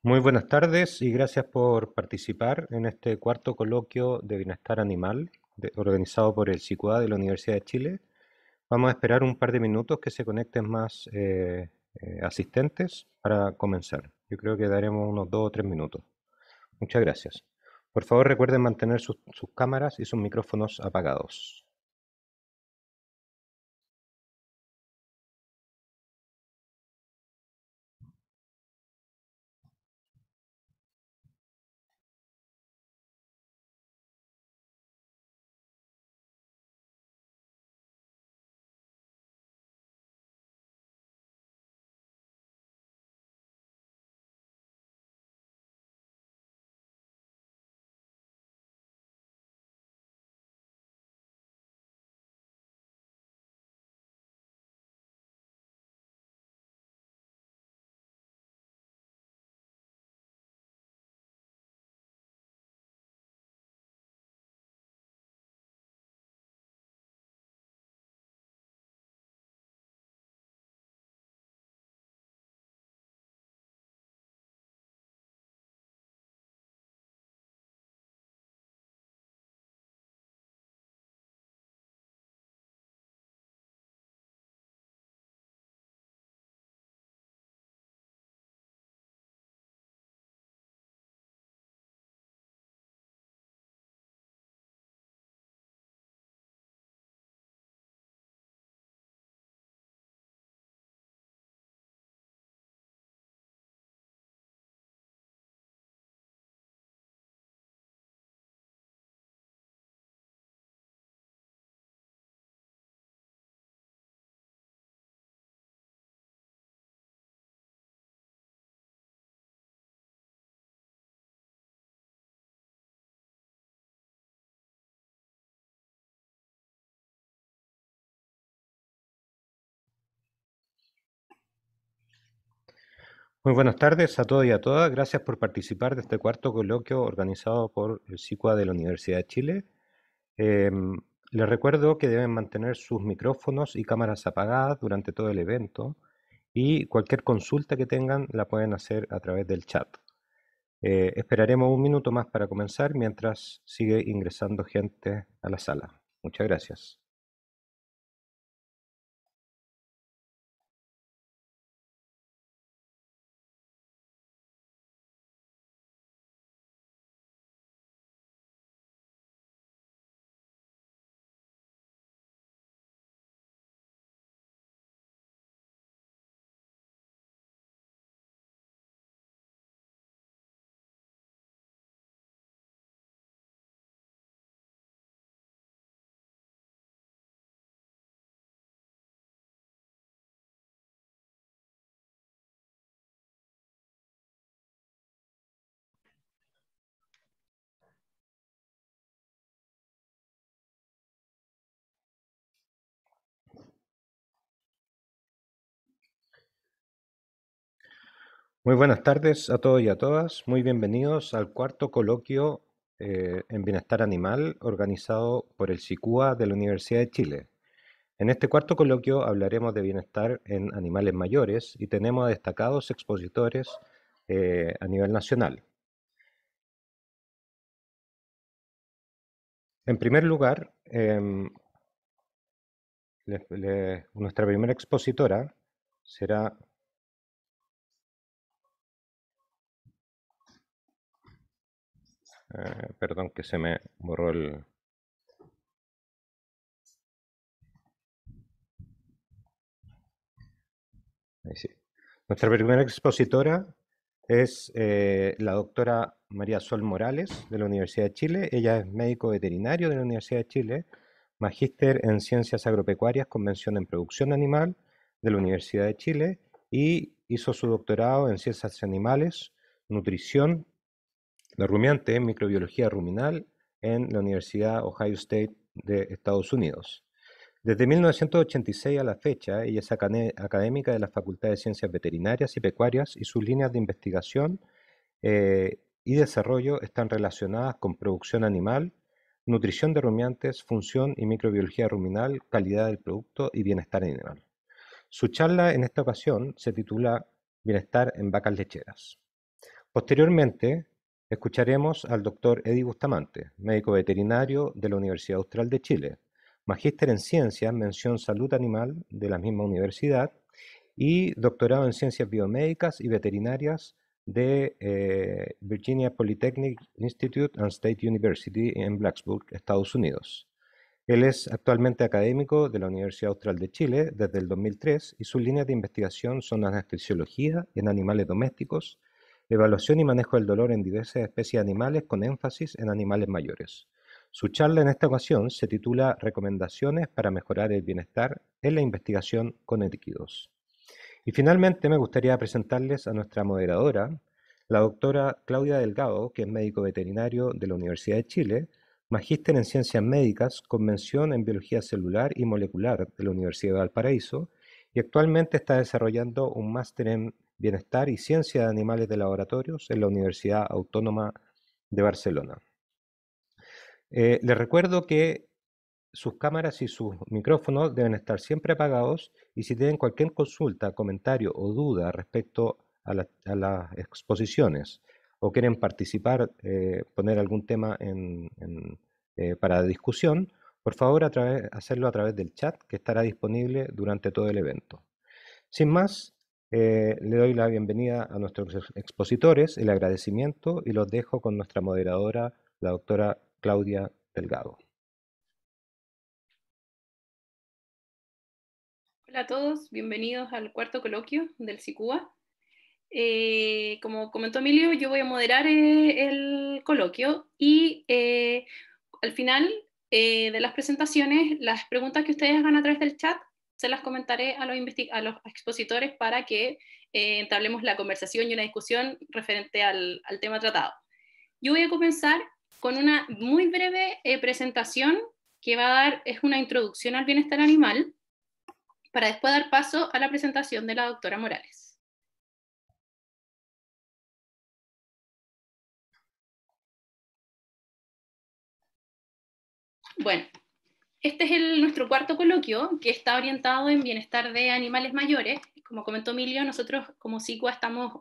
Muy buenas tardes y gracias por participar en este cuarto coloquio de bienestar animal organizado por el SICUA de la Universidad de Chile. Vamos a esperar un par de minutos que se conecten más asistentes para comenzar. Yo creo que daremos unos 2 o 3 minutos. Muchas gracias. Por favor, recuerden mantener sus cámaras y sus micrófonos apagados. Muy buenas tardes a todos y a todas. Gracias por participar de este cuarto coloquio organizado por el SICUA de la Universidad de Chile. Les recuerdo que deben mantener sus micrófonos y cámaras apagadas durante todo el evento y cualquier consulta que tengan la pueden hacer a través del chat. Esperaremos un minuto más para comenzar mientras sigue ingresando gente a la sala. Muchas gracias. Muy buenas tardes a todos y a todas. Muy bienvenidos al cuarto coloquio en bienestar animal organizado por el SICUA de la Universidad de Chile. En este cuarto coloquio hablaremos de bienestar en animales mayores y tenemos a destacados expositores a nivel nacional. En primer lugar, nuestra primera expositora será... perdón que se me borró el... Ahí sí. Nuestra primera expositora es la doctora María Sol Morales de la Universidad de Chile. Ella es médico veterinario de la Universidad de Chile, magíster en Ciencias Agropecuarias con mención en Producción Animal de la Universidad de Chile y hizo su doctorado en Ciencias Animales, Nutrición de Rumiante en Microbiología Ruminal en la Universidad Ohio State de Estados Unidos. Desde 1986 a la fecha, ella es académica de la Facultad de Ciencias Veterinarias y Pecuarias y sus líneas de investigación y desarrollo están relacionadas con producción animal, nutrición de rumiantes, función y microbiología ruminal, calidad del producto y bienestar animal. Su charla en esta ocasión se titula Bienestar en vacas lecheras. Posteriormente, escucharemos al doctor Eddie Bustamante, médico veterinario de la Universidad Austral de Chile, magíster en Ciencias, mención Salud Animal de la misma universidad y doctorado en Ciencias Biomédicas y Veterinarias de Virginia Polytechnic Institute and State University en Blacksburg, Estados Unidos. Él es actualmente académico de la Universidad Austral de Chile desde el 2003 y sus líneas de investigación son anestesiología en animales domésticos, evaluación y manejo del dolor en diversas especies de animales con énfasis en animales mayores. Su charla en esta ocasión se titula Recomendaciones para mejorar el bienestar en la investigación con equidós. Y finalmente me gustaría presentarles a nuestra moderadora, la doctora Claudia Delgado, que es médico veterinario de la Universidad de Chile, magíster en Ciencias Médicas con mención en Biología Celular y Molecular de la Universidad de Valparaíso y actualmente está desarrollando un máster en Bienestar y Ciencia de Animales de Laboratorios en la Universidad Autónoma de Barcelona. Les recuerdo que sus cámaras y sus micrófonos deben estar siempre apagados y si tienen cualquier consulta, comentario o duda respecto a las exposiciones o quieren participar, poner algún tema para discusión, por favor hacerlo a través del chat que estará disponible durante todo el evento. Sin más, le doy la bienvenida a nuestros expositores, el agradecimiento y los dejo con nuestra moderadora, la doctora Claudia Delgado. Hola a todos, bienvenidos al cuarto coloquio del SICUA. Como comentó Emilio, yo voy a moderar el coloquio y al final de las presentaciones, las preguntas que ustedes hagan a través del chat, se las comentaré a los expositores para que entablemos la conversación y una discusión referente al tema tratado. Yo voy a comenzar con una muy breve presentación que va a dar, es una introducción al bienestar animal, para después dar paso a la presentación de la doctora Morales. Bueno, este es nuestro cuarto coloquio, que está orientado en bienestar de animales mayores. Como comentó Emilio, nosotros como SICUA estamos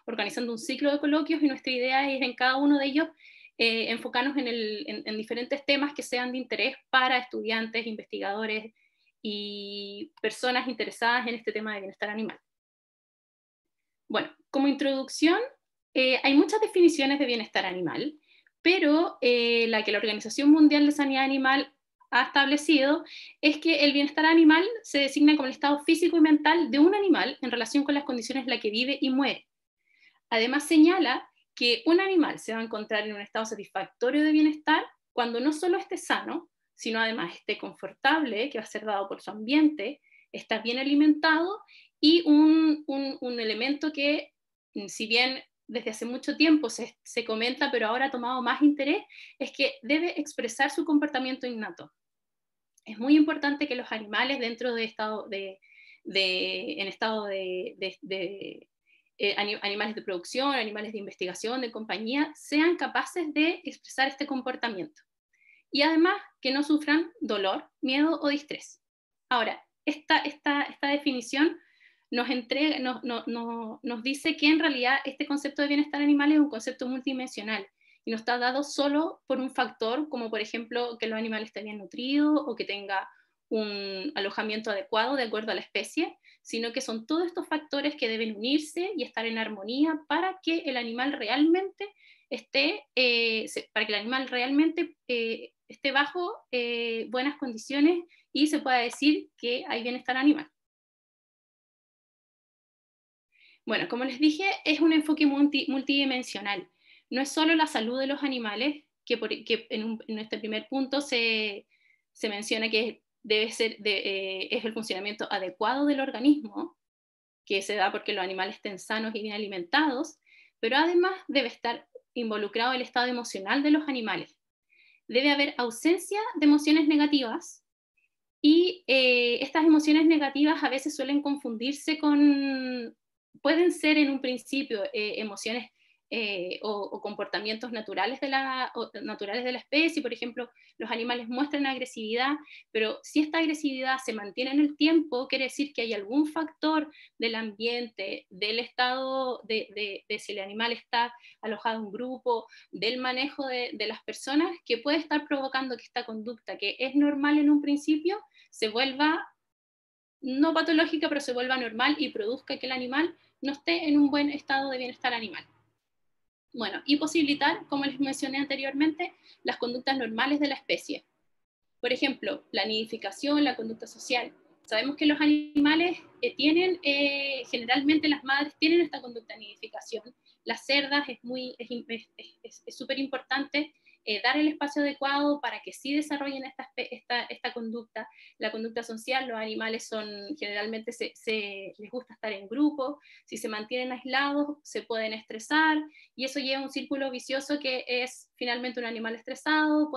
organizando un ciclo de coloquios y nuestra idea es en cada uno de ellos enfocarnos en diferentes temas que sean de interés para estudiantes, investigadores y personas interesadas en este tema de bienestar animal. Bueno, como introducción, hay muchas definiciones de bienestar animal, pero la que la Organización Mundial de Sanidad Animal ha establecido es que el bienestar animal se designa como el estado físico y mental de un animal en relación con las condiciones en las que vive y muere. Además señala que un animal se va a encontrar en un estado satisfactorio de bienestar cuando no solo esté sano, sino además esté confortable, que va a ser dado por su ambiente, está bien alimentado y un elemento que, si bien desde hace mucho tiempo se comenta, pero ahora ha tomado más interés, es que debe expresar su comportamiento innato. Es muy importante que los animales dentro de estado animales de producción, animales de investigación, de compañía, sean capaces de expresar este comportamiento. Y además que no sufran dolor, miedo o distrés. Ahora, esta definición nos dice que en realidad este concepto de bienestar animal es un concepto multidimensional y no está dado solo por un factor como por ejemplo que los animales estén bien nutridos o que tenga un alojamiento adecuado de acuerdo a la especie, sino que son todos estos factores que deben unirse y estar en armonía para que el animal realmente esté bajo buenas condiciones y se pueda decir que hay bienestar animal. Bueno, como les dije, es un enfoque multidimensional. No es solo la salud de los animales, que en este primer punto se menciona que es el funcionamiento adecuado del organismo, que se da porque los animales estén sanos y bien alimentados, pero además debe estar involucrado el estado emocional de los animales. Debe haber ausencia de emociones negativas y estas emociones negativas a veces suelen confundirse pueden ser en un principio emociones o comportamientos naturales de la especie. Por ejemplo, los animales muestran agresividad, pero si esta agresividad se mantiene en el tiempo, quiere decir que hay algún factor del ambiente, del estado de si el animal está alojado en un grupo, del manejo de las personas, que puede estar provocando que esta conducta, que es normal en un principio, se vuelva no patológica, pero se vuelva normal y produzca que el animal no esté en un buen estado de bienestar animal. Bueno, y posibilitar, como les mencioné anteriormente, las conductas normales de la especie. Por ejemplo, la nidificación, la conducta social. Sabemos que los animales tienen, generalmente las madres tienen esta conducta de nidificación. Las cerdas es súper importante dar el espacio adecuado para que sí desarrollen esta conducta. La conducta social, los animales generalmente les gusta estar en grupo, si se mantienen aislados se pueden estresar y eso lleva a un círculo vicioso que es finalmente un animal estresado,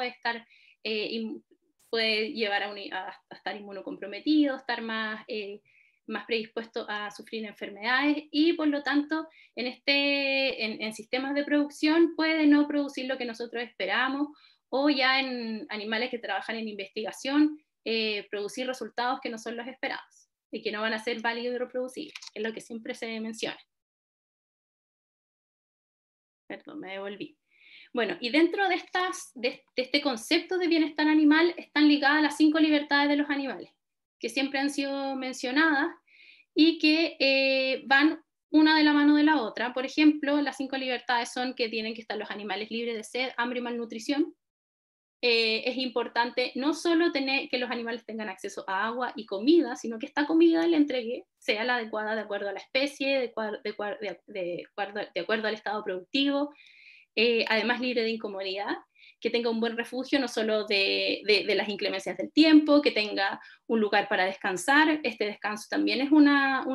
puede llevar a estar inmunocomprometido, estar más predispuesto a sufrir enfermedades y por lo tanto en sistemas de producción puede no producir lo que nosotros esperamos o ya en animales que trabajan en investigación producir resultados que no son los esperados y que no van a ser válidos y reproducibles, es lo que siempre se menciona. Perdón, me devolví. Bueno, y dentro de este concepto de bienestar animal están ligadas las 5 libertades de los animales, que siempre han sido mencionadas y que van una de la mano de la otra. Por ejemplo, las 5 libertades son que tienen que estar los animales libres de sed, hambre y malnutrición. Es importante no solo que los animales tengan acceso a agua y comida, sino que esta comida le entregue sea la adecuada de acuerdo a la especie, de acuerdo al estado productivo, además libre de incomodidad, que tenga un buen refugio no solo de las inclemencias del tiempo, que tenga un lugar para descansar. Este descanso también es una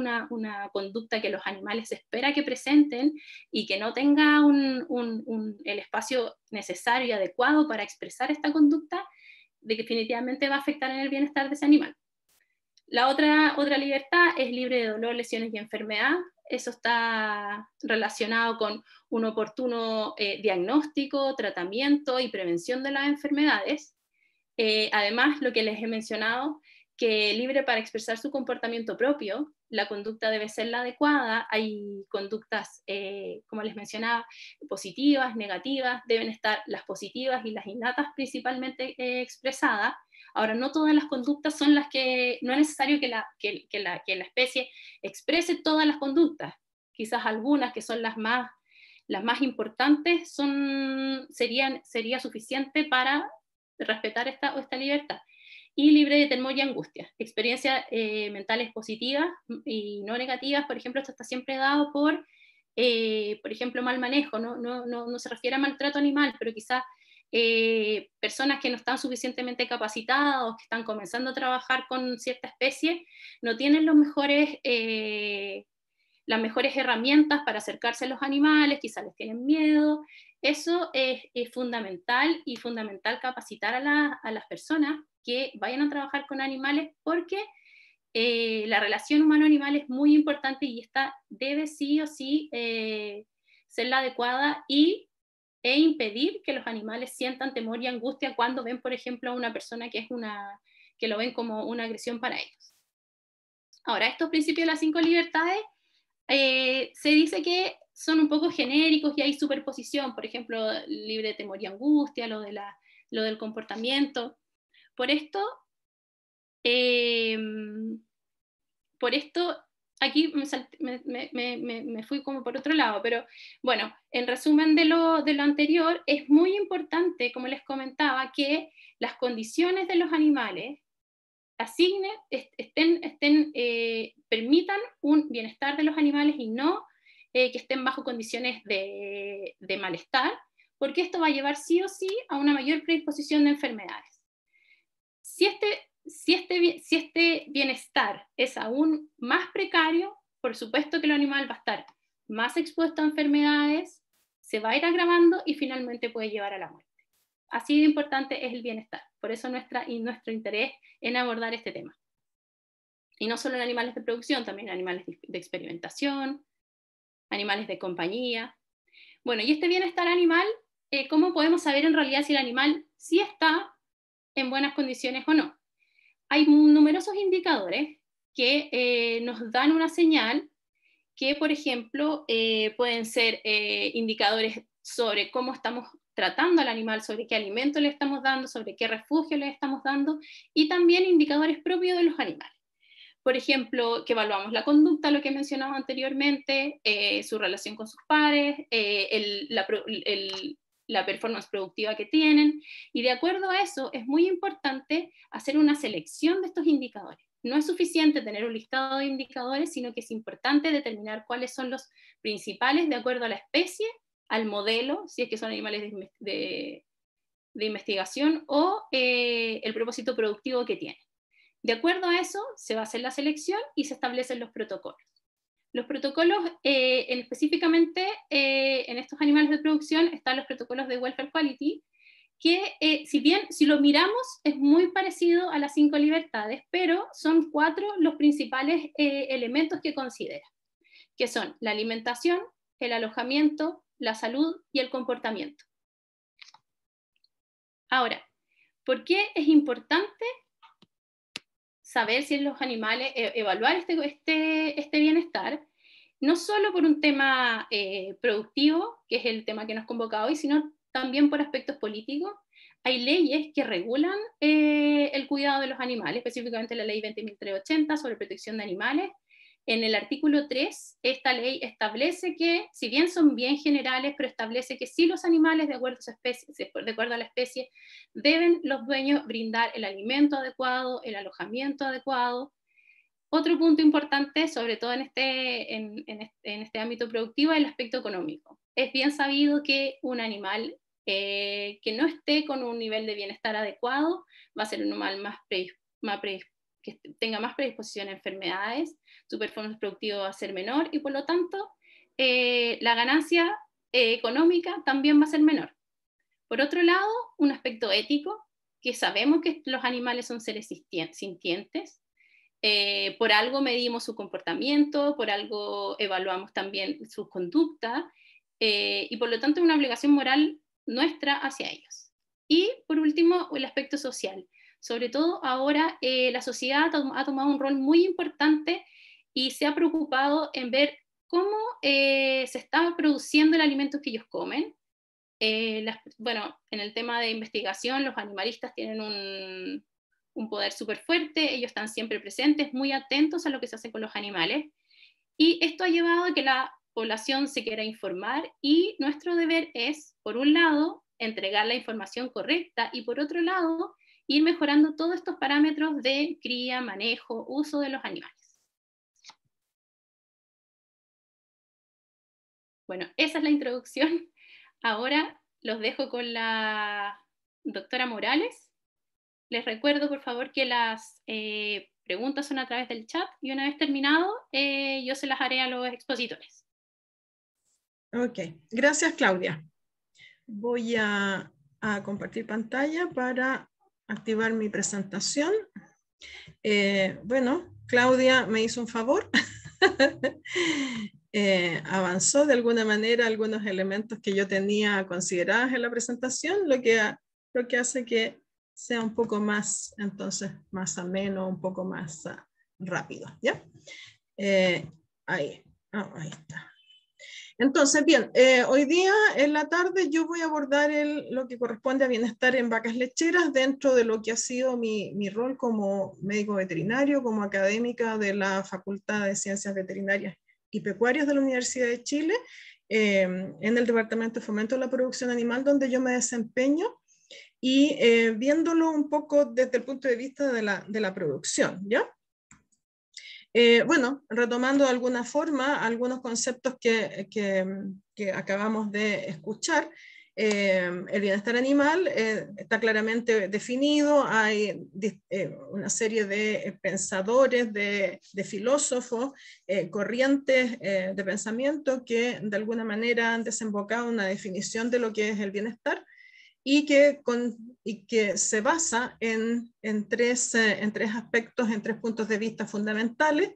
conducta que los animales espera que presenten y que no tenga el espacio necesario y adecuado para expresar esta conducta, definitivamente va a afectar en el bienestar de ese animal. La otra libertad es libre de dolor, lesiones y enfermedad. Eso está relacionado con un oportuno diagnóstico, tratamiento y prevención de las enfermedades. Además, lo que les he mencionado, que libre para expresar su comportamiento propio, la conducta debe ser la adecuada. Hay conductas, como les mencionaba, positivas, negativas, deben estar las positivas y las innatas principalmente expresadas. Ahora, no todas las conductas son las que, no es necesario que la especie exprese todas las conductas, quizás algunas que son las más importantes sería suficiente para respetar esta libertad. Y libre de temor y angustia. Experiencias mentales positivas y no negativas, por ejemplo, esto está siempre dado por ejemplo, mal manejo, no se refiere a maltrato animal, pero quizás personas que no están suficientemente capacitadas, que están comenzando a trabajar con cierta especie, no tienen las mejores herramientas para acercarse a los animales, quizás les tienen miedo. Eso es fundamental capacitar a las personas que vayan a trabajar con animales porque la relación humano-animal es muy importante y esta debe sí o sí ser la adecuada e impedir que los animales sientan temor y angustia cuando ven, por ejemplo, a una persona que lo ven como una agresión para ellos. Ahora, estos principios de las 5 libertades se dice que son un poco genéricos y hay superposición, por ejemplo, libre de temor y angustia, lo del comportamiento. Por esto, aquí me fui como por otro lado, pero bueno, en resumen de lo anterior, es muy importante, como les comentaba, que las condiciones de los animales permitan un bienestar de los animales y no que estén bajo condiciones de malestar, porque esto va a llevar sí o sí a una mayor predisposición de enfermedades. Si este bienestar es aún más precario, por supuesto que el animal va a estar más expuesto a enfermedades, se va a ir agravando y finalmente puede llevar a la muerte. Así de importante es el bienestar. Por eso nuestro interés en abordar este tema. Y no solo en animales de producción, también en animales de experimentación, animales de compañía. Bueno, y este bienestar animal, ¿cómo podemos saber en realidad si el animal sí está en buenas condiciones o no? Hay numerosos indicadores que nos dan una señal que, por ejemplo, pueden ser indicadores sobre cómo estamos tratando al animal, sobre qué alimento le estamos dando, sobre qué refugio le estamos dando, y también indicadores propios de los animales. Por ejemplo, que evaluamos la conducta, lo que mencionaba anteriormente, su relación con sus pares, la performance productiva que tienen, y de acuerdo a eso es muy importante hacer una selección de estos indicadores. No es suficiente tener un listado de indicadores, sino que es importante determinar cuáles son los principales de acuerdo a la especie, al modelo, si es que son animales de investigación, o el propósito productivo que tienen. De acuerdo a eso, se va a hacer la selección y se establecen los protocolos. Los protocolos, específicamente en estos animales de producción, están los protocolos de Welfare Quality, que si bien si lo miramos es muy parecido a las 5 libertades, pero son 4 los principales elementos que considera, que son la alimentación, el alojamiento, la salud y el comportamiento. Ahora, ¿por qué es importante saber si en los animales, evaluar este bienestar? No solo por un tema productivo, que es el tema que nos convoca hoy, sino también por aspectos políticos. Hay leyes que regulan el cuidado de los animales, específicamente la ley 20.380 sobre protección de animales. En el artículo 3, esta ley establece que, si bien son bien generales, pero establece que sí los animales, de acuerdo a la especie, deben los dueños brindar el alimento adecuado, el alojamiento adecuado. Otro punto importante, sobre todo en este ámbito productivo, es el aspecto económico. Es bien sabido que un animal que no esté con un nivel de bienestar adecuado va a ser un animal que tenga más predisposición a enfermedades, su performance productivo va a ser menor y por lo tanto la ganancia económica también va a ser menor. Por otro lado, un aspecto ético, que sabemos que los animales son seres sintientes, por algo medimos su comportamiento, por algo evaluamos también sus conductas, y por lo tanto es una obligación moral nuestra hacia ellos. Y por último, el aspecto social. Sobre todo ahora la sociedad ha tomado un rol muy importante y se ha preocupado en ver cómo se está produciendo el alimento que ellos comen. Bueno, en el tema de investigación, los animalistas tienen un poder súper fuerte, ellos están siempre presentes, muy atentos a lo que se hace con los animales, y esto ha llevado a que la población se quiera informar, y nuestro deber es, por un lado, entregar la información correcta, y por otro lado, ir mejorando todos estos parámetros de cría, manejo, uso de los animales. Bueno, esa es la introducción. Ahora los dejo con la doctora Morales. Les recuerdo, por favor, que las preguntas son a través del chat y una vez terminado, yo se las haré a los expositores. Ok, gracias Claudia. Voy a compartir pantalla para activar mi presentación. Bueno, Claudia me hizo un favor. Avanzó de alguna manera algunos elementos que yo tenía considerados en la presentación, lo que hace que sea un poco más, entonces, más ameno, un poco más rápido, ¿ya? Ahí está. Entonces, bien, hoy día en la tarde yo voy a abordar lo que corresponde a bienestar en vacas lecheras dentro de lo que ha sido mi rol como médico veterinario, como académica de la Facultad de Ciencias Veterinarias y Pecuarias de la Universidad de Chile, en el Departamento de Fomento de la Producción Animal, donde yo me desempeño, y viéndolo un poco desde el punto de vista de la producción, ¿ya? Bueno, retomando de alguna forma algunos conceptos que acabamos de escuchar, el bienestar animal está claramente definido, hay una serie de pensadores, de filósofos, corrientes de pensamiento que de alguna manera han desembocado una definición de lo que es el bienestar, y que se basa en tres aspectos, en 3 puntos de vista fundamentales,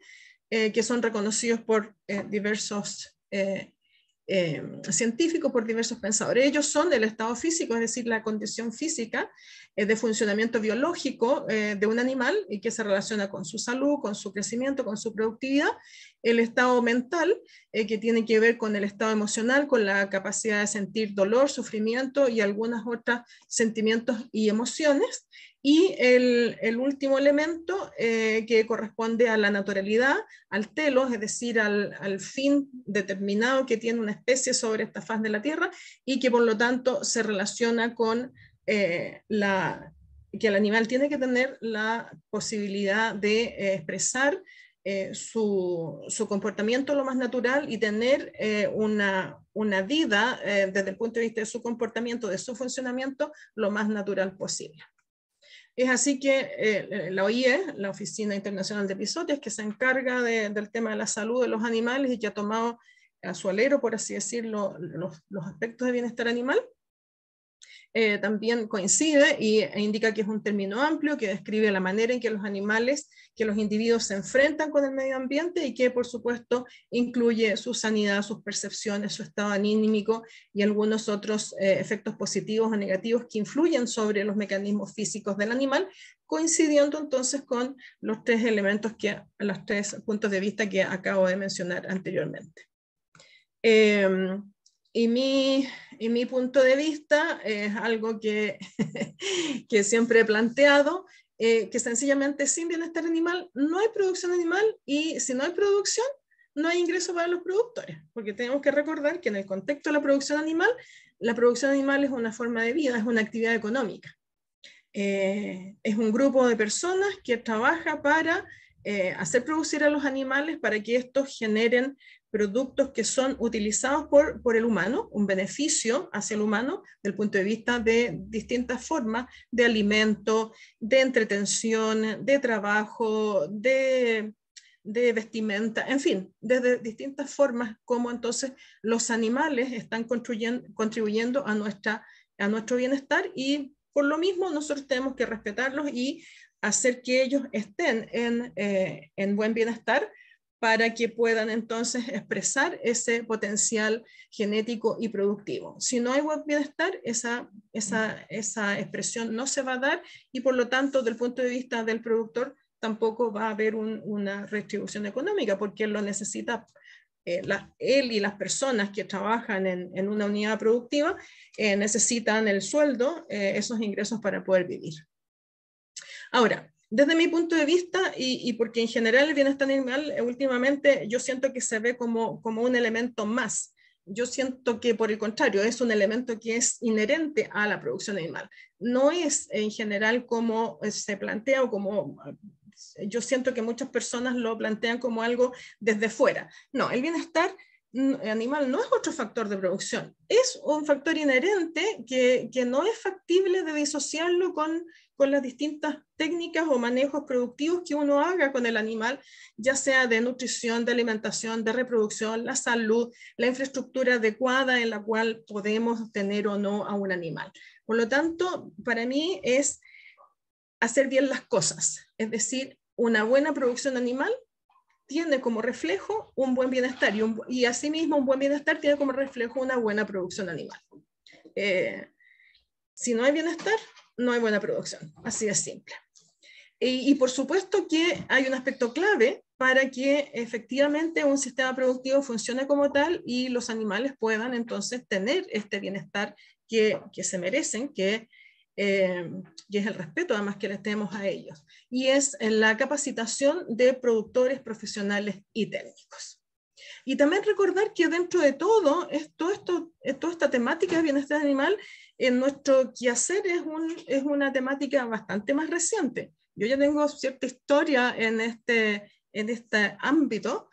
que son reconocidos por diversos científicos, por diversos pensadores. Ellos son el estado físico, es decir, la condición física de funcionamiento biológico de un animal y que se relaciona con su salud, con su crecimiento, con su productividad. El estado mental, que tiene que ver con el estado emocional, con la capacidad de sentir dolor, sufrimiento y algunas otras sentimientos y emociones. Y el último elemento que corresponde a la naturalidad, al telos, es decir, al fin determinado que tiene una especie sobre esta faz de la Tierra y que por lo tanto se relaciona con que el animal tiene que tener la posibilidad de expresar su comportamiento lo más natural y tener una vida desde el punto de vista de su comportamiento, de su funcionamiento, lo más natural posible. Es así que la OIE, la Oficina Internacional de Episodios, que se encarga del tema de la salud de los animales y que ha tomado a su alero, por así decirlo, los aspectos de bienestar animal, también coincide e indica que es un término amplio que describe la manera en que los animales, que los individuos se enfrentan con el medio ambiente y que por supuesto incluye su sanidad, sus percepciones, su estado anímico y algunos otros efectos positivos o negativos que influyen sobre los mecanismos físicos del animal, coincidiendo entonces con los tres elementos, los tres puntos de vista que acabo de mencionar anteriormente. Y mi punto de vista es algo que, que siempre he planteado, que sencillamente sin bienestar animal no hay producción animal y si no hay producción, no hay ingreso para los productores, porque tenemos que recordar que en el contexto de la producción animal es una forma de vida, es una actividad económica. Es un grupo de personas que trabaja para hacer producir a los animales para que estos generen productos que son utilizados por el humano, un beneficio hacia el humano, del punto de vista de distintas formas de alimento, de entretención, de trabajo, de vestimenta, en fin, desde distintas formas como entonces los animales están contribuyendo a nuestro bienestar y por lo mismo nosotros tenemos que respetarlos y hacer que ellos estén en buen bienestar para que puedan entonces expresar ese potencial genético y productivo. Si no hay buen bienestar, esa expresión no se va a dar y por lo tanto, del punto de vista del productor, tampoco va a haber una retribución económica porque él lo necesita. Él y las personas que trabajan en una unidad productiva necesitan el sueldo, esos ingresos para poder vivir. Ahora, desde mi punto de vista, y porque en general el bienestar animal últimamente yo siento que se ve como un elemento más. Yo siento que por el contrario es un elemento que es inherente a la producción animal. No es en general como se plantea o como yo siento que muchas personas lo plantean como algo desde fuera. No, el bienestar animal no es otro factor de producción, es un factor inherente que no es factible de disociarlo con las distintas técnicas o manejos productivos que uno haga con el animal, ya sea de nutrición, de alimentación, de reproducción, la salud, la infraestructura adecuada en la cual podemos tener o no a un animal. Por lo tanto, para mí es hacer bien las cosas, es decir, una buena producción animal tiene como reflejo un buen bienestar y asimismo un buen bienestar tiene como reflejo una buena producción animal. Si no hay bienestar, no hay buena producción, así de simple. Y por supuesto que hay un aspecto clave para que efectivamente un sistema productivo funcione como tal y los animales puedan entonces tener este bienestar que se merecen, que es el respeto además que les tenemos a ellos, y es la capacitación de productores profesionales y técnicos. Y también recordar que dentro de todo toda esta temática de bienestar animal, en nuestro quehacer es una temática bastante más reciente. Yo ya tengo cierta historia en este ámbito,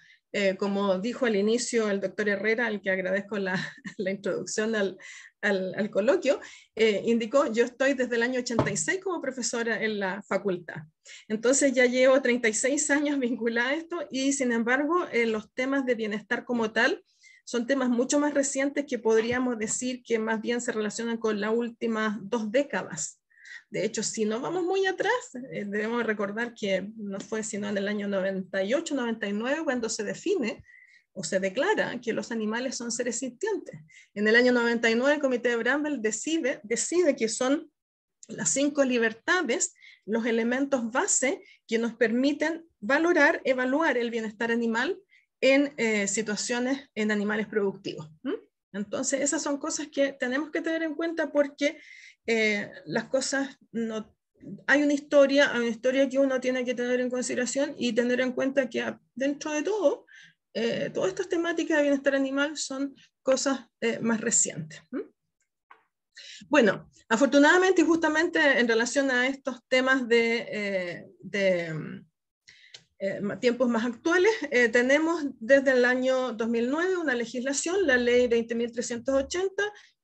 como dijo al inicio el doctor Herrera, al que agradezco la introducción al coloquio, indicó, yo estoy desde el año 86 como profesora en la facultad. Entonces ya llevo 36 años vinculada a esto y sin embargo los temas de bienestar como tal son temas mucho más recientes que podríamos decir que más bien se relacionan con las últimas 2 décadas. De hecho, si nos vamos muy atrás, debemos recordar que no fue sino en el año 98, 99 cuando se define o se declara que los animales son seres sintientes. En el año 99 el Comité de Bramble decide que son las 5 libertades, los elementos base que nos permiten valorar, evaluar el bienestar animal en situaciones en animales productivos. Entonces esas son cosas que tenemos que tener en cuenta porque las cosas no... Hay una historia que uno tiene que tener en consideración y tener en cuenta que dentro de todo, todas estas temáticas de bienestar animal son cosas más recientes. Bueno, afortunadamente y justamente en relación a estos temas de tiempos más actuales, tenemos desde el año 2009 una legislación, la ley 20.380,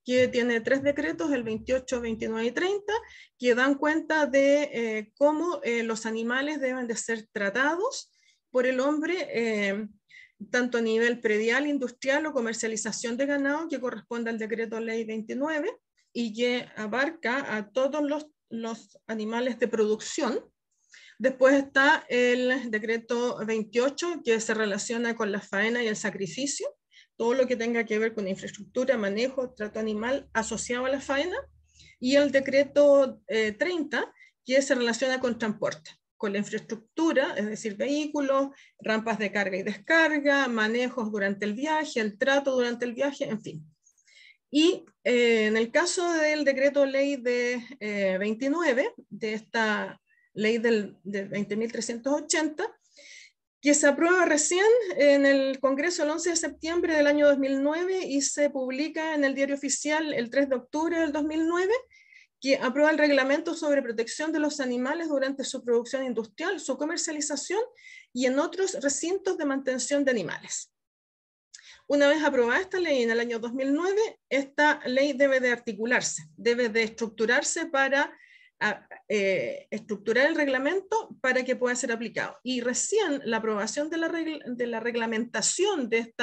que tiene 3 decretos, el 28, 29 y 30, que dan cuenta de cómo los animales deben de ser tratados por el hombre, tanto a nivel predial, industrial o comercialización de ganado, que corresponde al decreto ley 29, y que abarca a todos los animales de producción. Después está el decreto 28, que se relaciona con la faena y el sacrificio, todo lo que tenga que ver con infraestructura, manejo, trato animal asociado a la faena, y el decreto 30, que se relaciona con transporte, con la infraestructura, es decir, vehículos, rampas de carga y descarga, manejos durante el viaje, el trato durante el viaje, en fin. Y en el caso del decreto ley de 29, de esta ley del 20.380, que se aprueba recién en el Congreso el 11 de septiembre del año 2009 y se publica en el Diario Oficial el 3 de octubre del 2009, que aprueba el reglamento sobre protección de los animales durante su producción industrial, su comercialización y en otros recintos de mantención de animales. Una vez aprobada esta ley en el año 2009, esta ley debe de articularse, debe de estructurarse para estructurar el reglamento para que pueda ser aplicado. Y recién la aprobación de la reglamentación de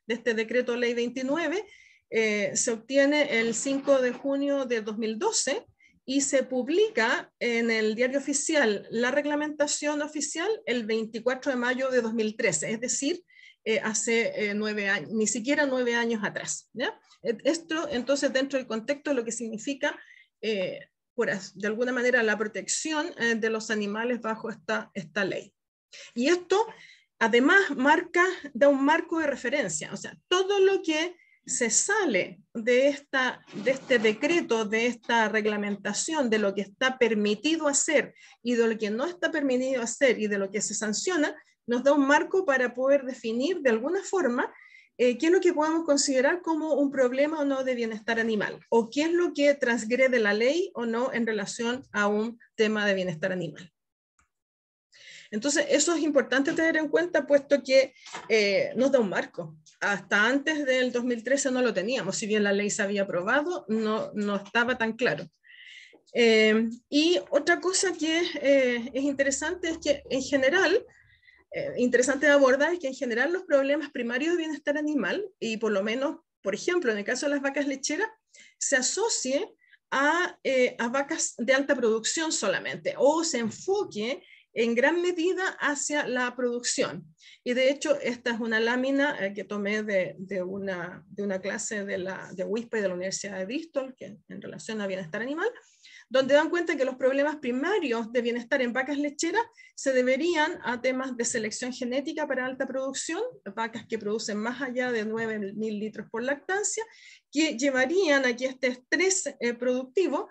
este decreto ley 29 se obtiene el 5 de junio de 2012 y se publica en el Diario Oficial la reglamentación oficial el 24 de mayo de 2013, es decir, hace 9 años, ni siquiera 9 años atrás. ¿Ya? Esto entonces dentro del contexto lo que significa de alguna manera la protección de los animales bajo esta ley. Y esto además da un marco de referencia, o sea, todo lo que se sale de este decreto, de esta reglamentación, de lo que está permitido hacer y de lo que no está permitido hacer y de lo que se sanciona, nos da un marco para poder definir de alguna forma qué es lo que podemos considerar como un problema o no de bienestar animal, o qué es lo que transgrede la ley o no en relación a un tema de bienestar animal. Entonces, eso es importante tener en cuenta, puesto que nos da un marco. Hasta antes del 2013 no lo teníamos, si bien la ley se había aprobado, no estaba tan claro. Y otra cosa que es interesante es que en general, interesante de abordar es que en general los problemas primarios de bienestar animal, y por lo menos, por ejemplo, en el caso de las vacas lecheras, se asocie a vacas de alta producción solamente, o se enfoque en gran medida hacia la producción. Y de hecho, esta es una lámina que tomé de una clase de WISPA y de la Universidad de Bristol, que en relación a bienestar animal, donde dan cuenta que los problemas primarios de bienestar en vacas lecheras se deberían a temas de selección genética para alta producción, vacas que producen más allá de 9.000 litros por lactancia, que llevarían a que este estrés productivo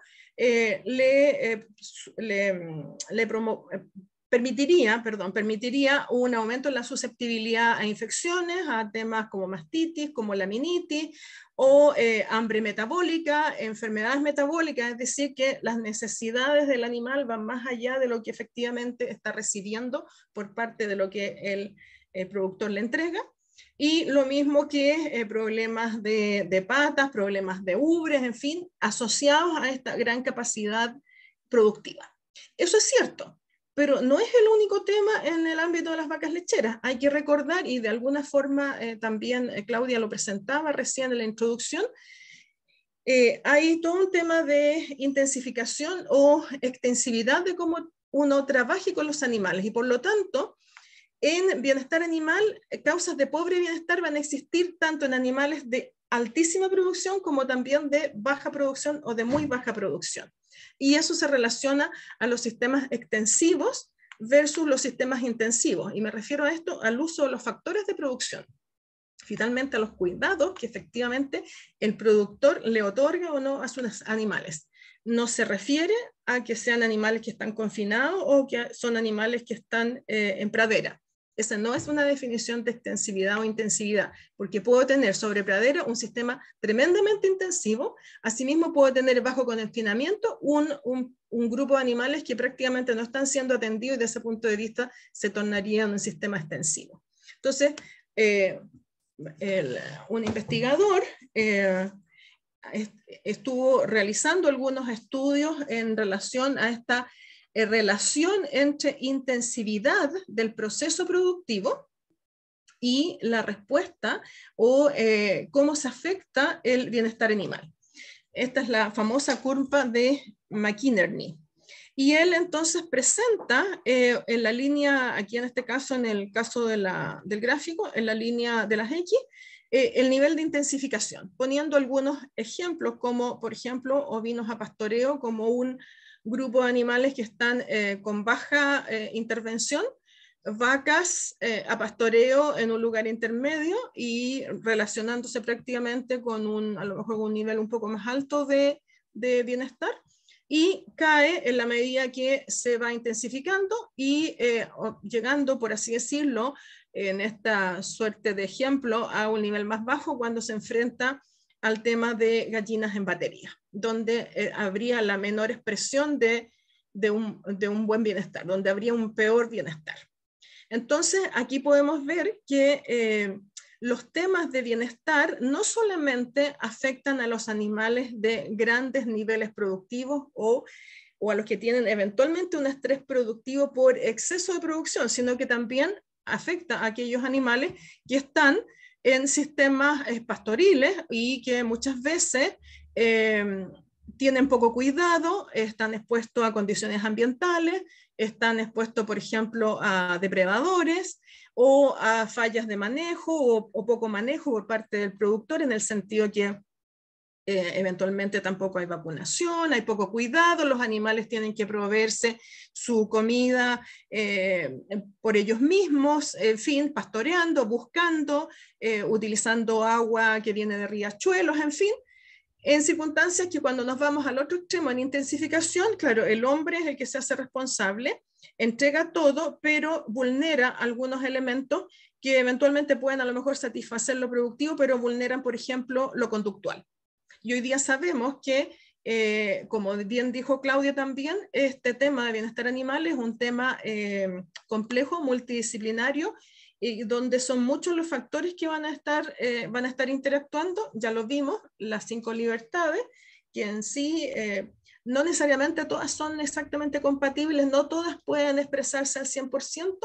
permitiría un aumento en la susceptibilidad a infecciones, a temas como mastitis, como laminitis, o hambre metabólica, enfermedades metabólicas, es decir, que las necesidades del animal van más allá de lo que efectivamente está recibiendo por parte de lo que el productor le entrega. Y lo mismo que problemas de patas, problemas de ubres, en fin, asociados a esta gran capacidad productiva. Eso es cierto, pero no es el único tema en el ámbito de las vacas lecheras. Hay que recordar, y de alguna forma también Claudia lo presentaba recién en la introducción, hay todo un tema de intensificación o extensividad de cómo uno trabaje con los animales, y por lo tanto, En bienestar animal, causas de pobre bienestar van a existir tanto en animales de altísima producción como también de baja producción o de muy baja producción. Y eso se relaciona a los sistemas extensivos versus los sistemas intensivos. Y me refiero a esto al uso de los factores de producción. Finalmente a los cuidados que efectivamente el productor le otorga o no a sus animales. No se refiere a que sean animales que están confinados o que son animales que están en pradera. Esa no es una definición de extensividad o intensividad, porque puedo tener sobre pradera un sistema tremendamente intensivo, asimismo puedo tener bajo confinamiento un grupo de animales que prácticamente no están siendo atendidos y desde ese punto de vista se tornaría un sistema extensivo. Entonces, un investigador estuvo realizando algunos estudios en relación a esta relación entre intensividad del proceso productivo y la respuesta o cómo se afecta el bienestar animal. Esta es la famosa curva de McInerney. Y él entonces presenta en la línea, aquí en este caso, en el caso del gráfico, en la línea de las X, el nivel de intensificación, poniendo algunos ejemplos como, por ejemplo, ovinos a pastoreo como un grupo de animales que están con baja intervención, vacas a pastoreo en un lugar intermedio y relacionándose prácticamente con a lo mejor un nivel un poco más alto de bienestar, y cae en la medida que se va intensificando y llegando, por así decirlo, en esta suerte de ejemplo, a un nivel más bajo cuando se enfrenta al tema de gallinas en batería, donde habría la menor expresión de un buen bienestar, donde habría un peor bienestar. Entonces, aquí podemos ver que los temas de bienestar no solamente afectan a los animales de grandes niveles productivos o a los que tienen eventualmente un estrés productivo por exceso de producción, sino que también afecta a aquellos animales que están en sistemas pastoriles y que muchas veces tienen poco cuidado, están expuestos a condiciones ambientales, están expuestos, por ejemplo, a depredadores o a fallas de manejo o poco manejo por parte del productor, en el sentido que eventualmente tampoco hay vacunación, hay poco cuidado, los animales tienen que proveerse su comida por ellos mismos, en fin, pastoreando, buscando, utilizando agua que viene de riachuelos, en fin, en circunstancias que cuando nos vamos al otro extremo en intensificación, claro, el hombre es el que se hace responsable, entrega todo, pero vulnera algunos elementos que eventualmente pueden a lo mejor satisfacer lo productivo, pero vulneran, por ejemplo, lo conductual. Y hoy día sabemos que, como bien dijo Claudia también, este tema de bienestar animal es un tema complejo, multidisciplinario, y donde son muchos los factores que van a estar interactuando. Ya lo vimos, las 5 libertades, que en sí no necesariamente todas son exactamente compatibles, no todas pueden expresarse al 100%,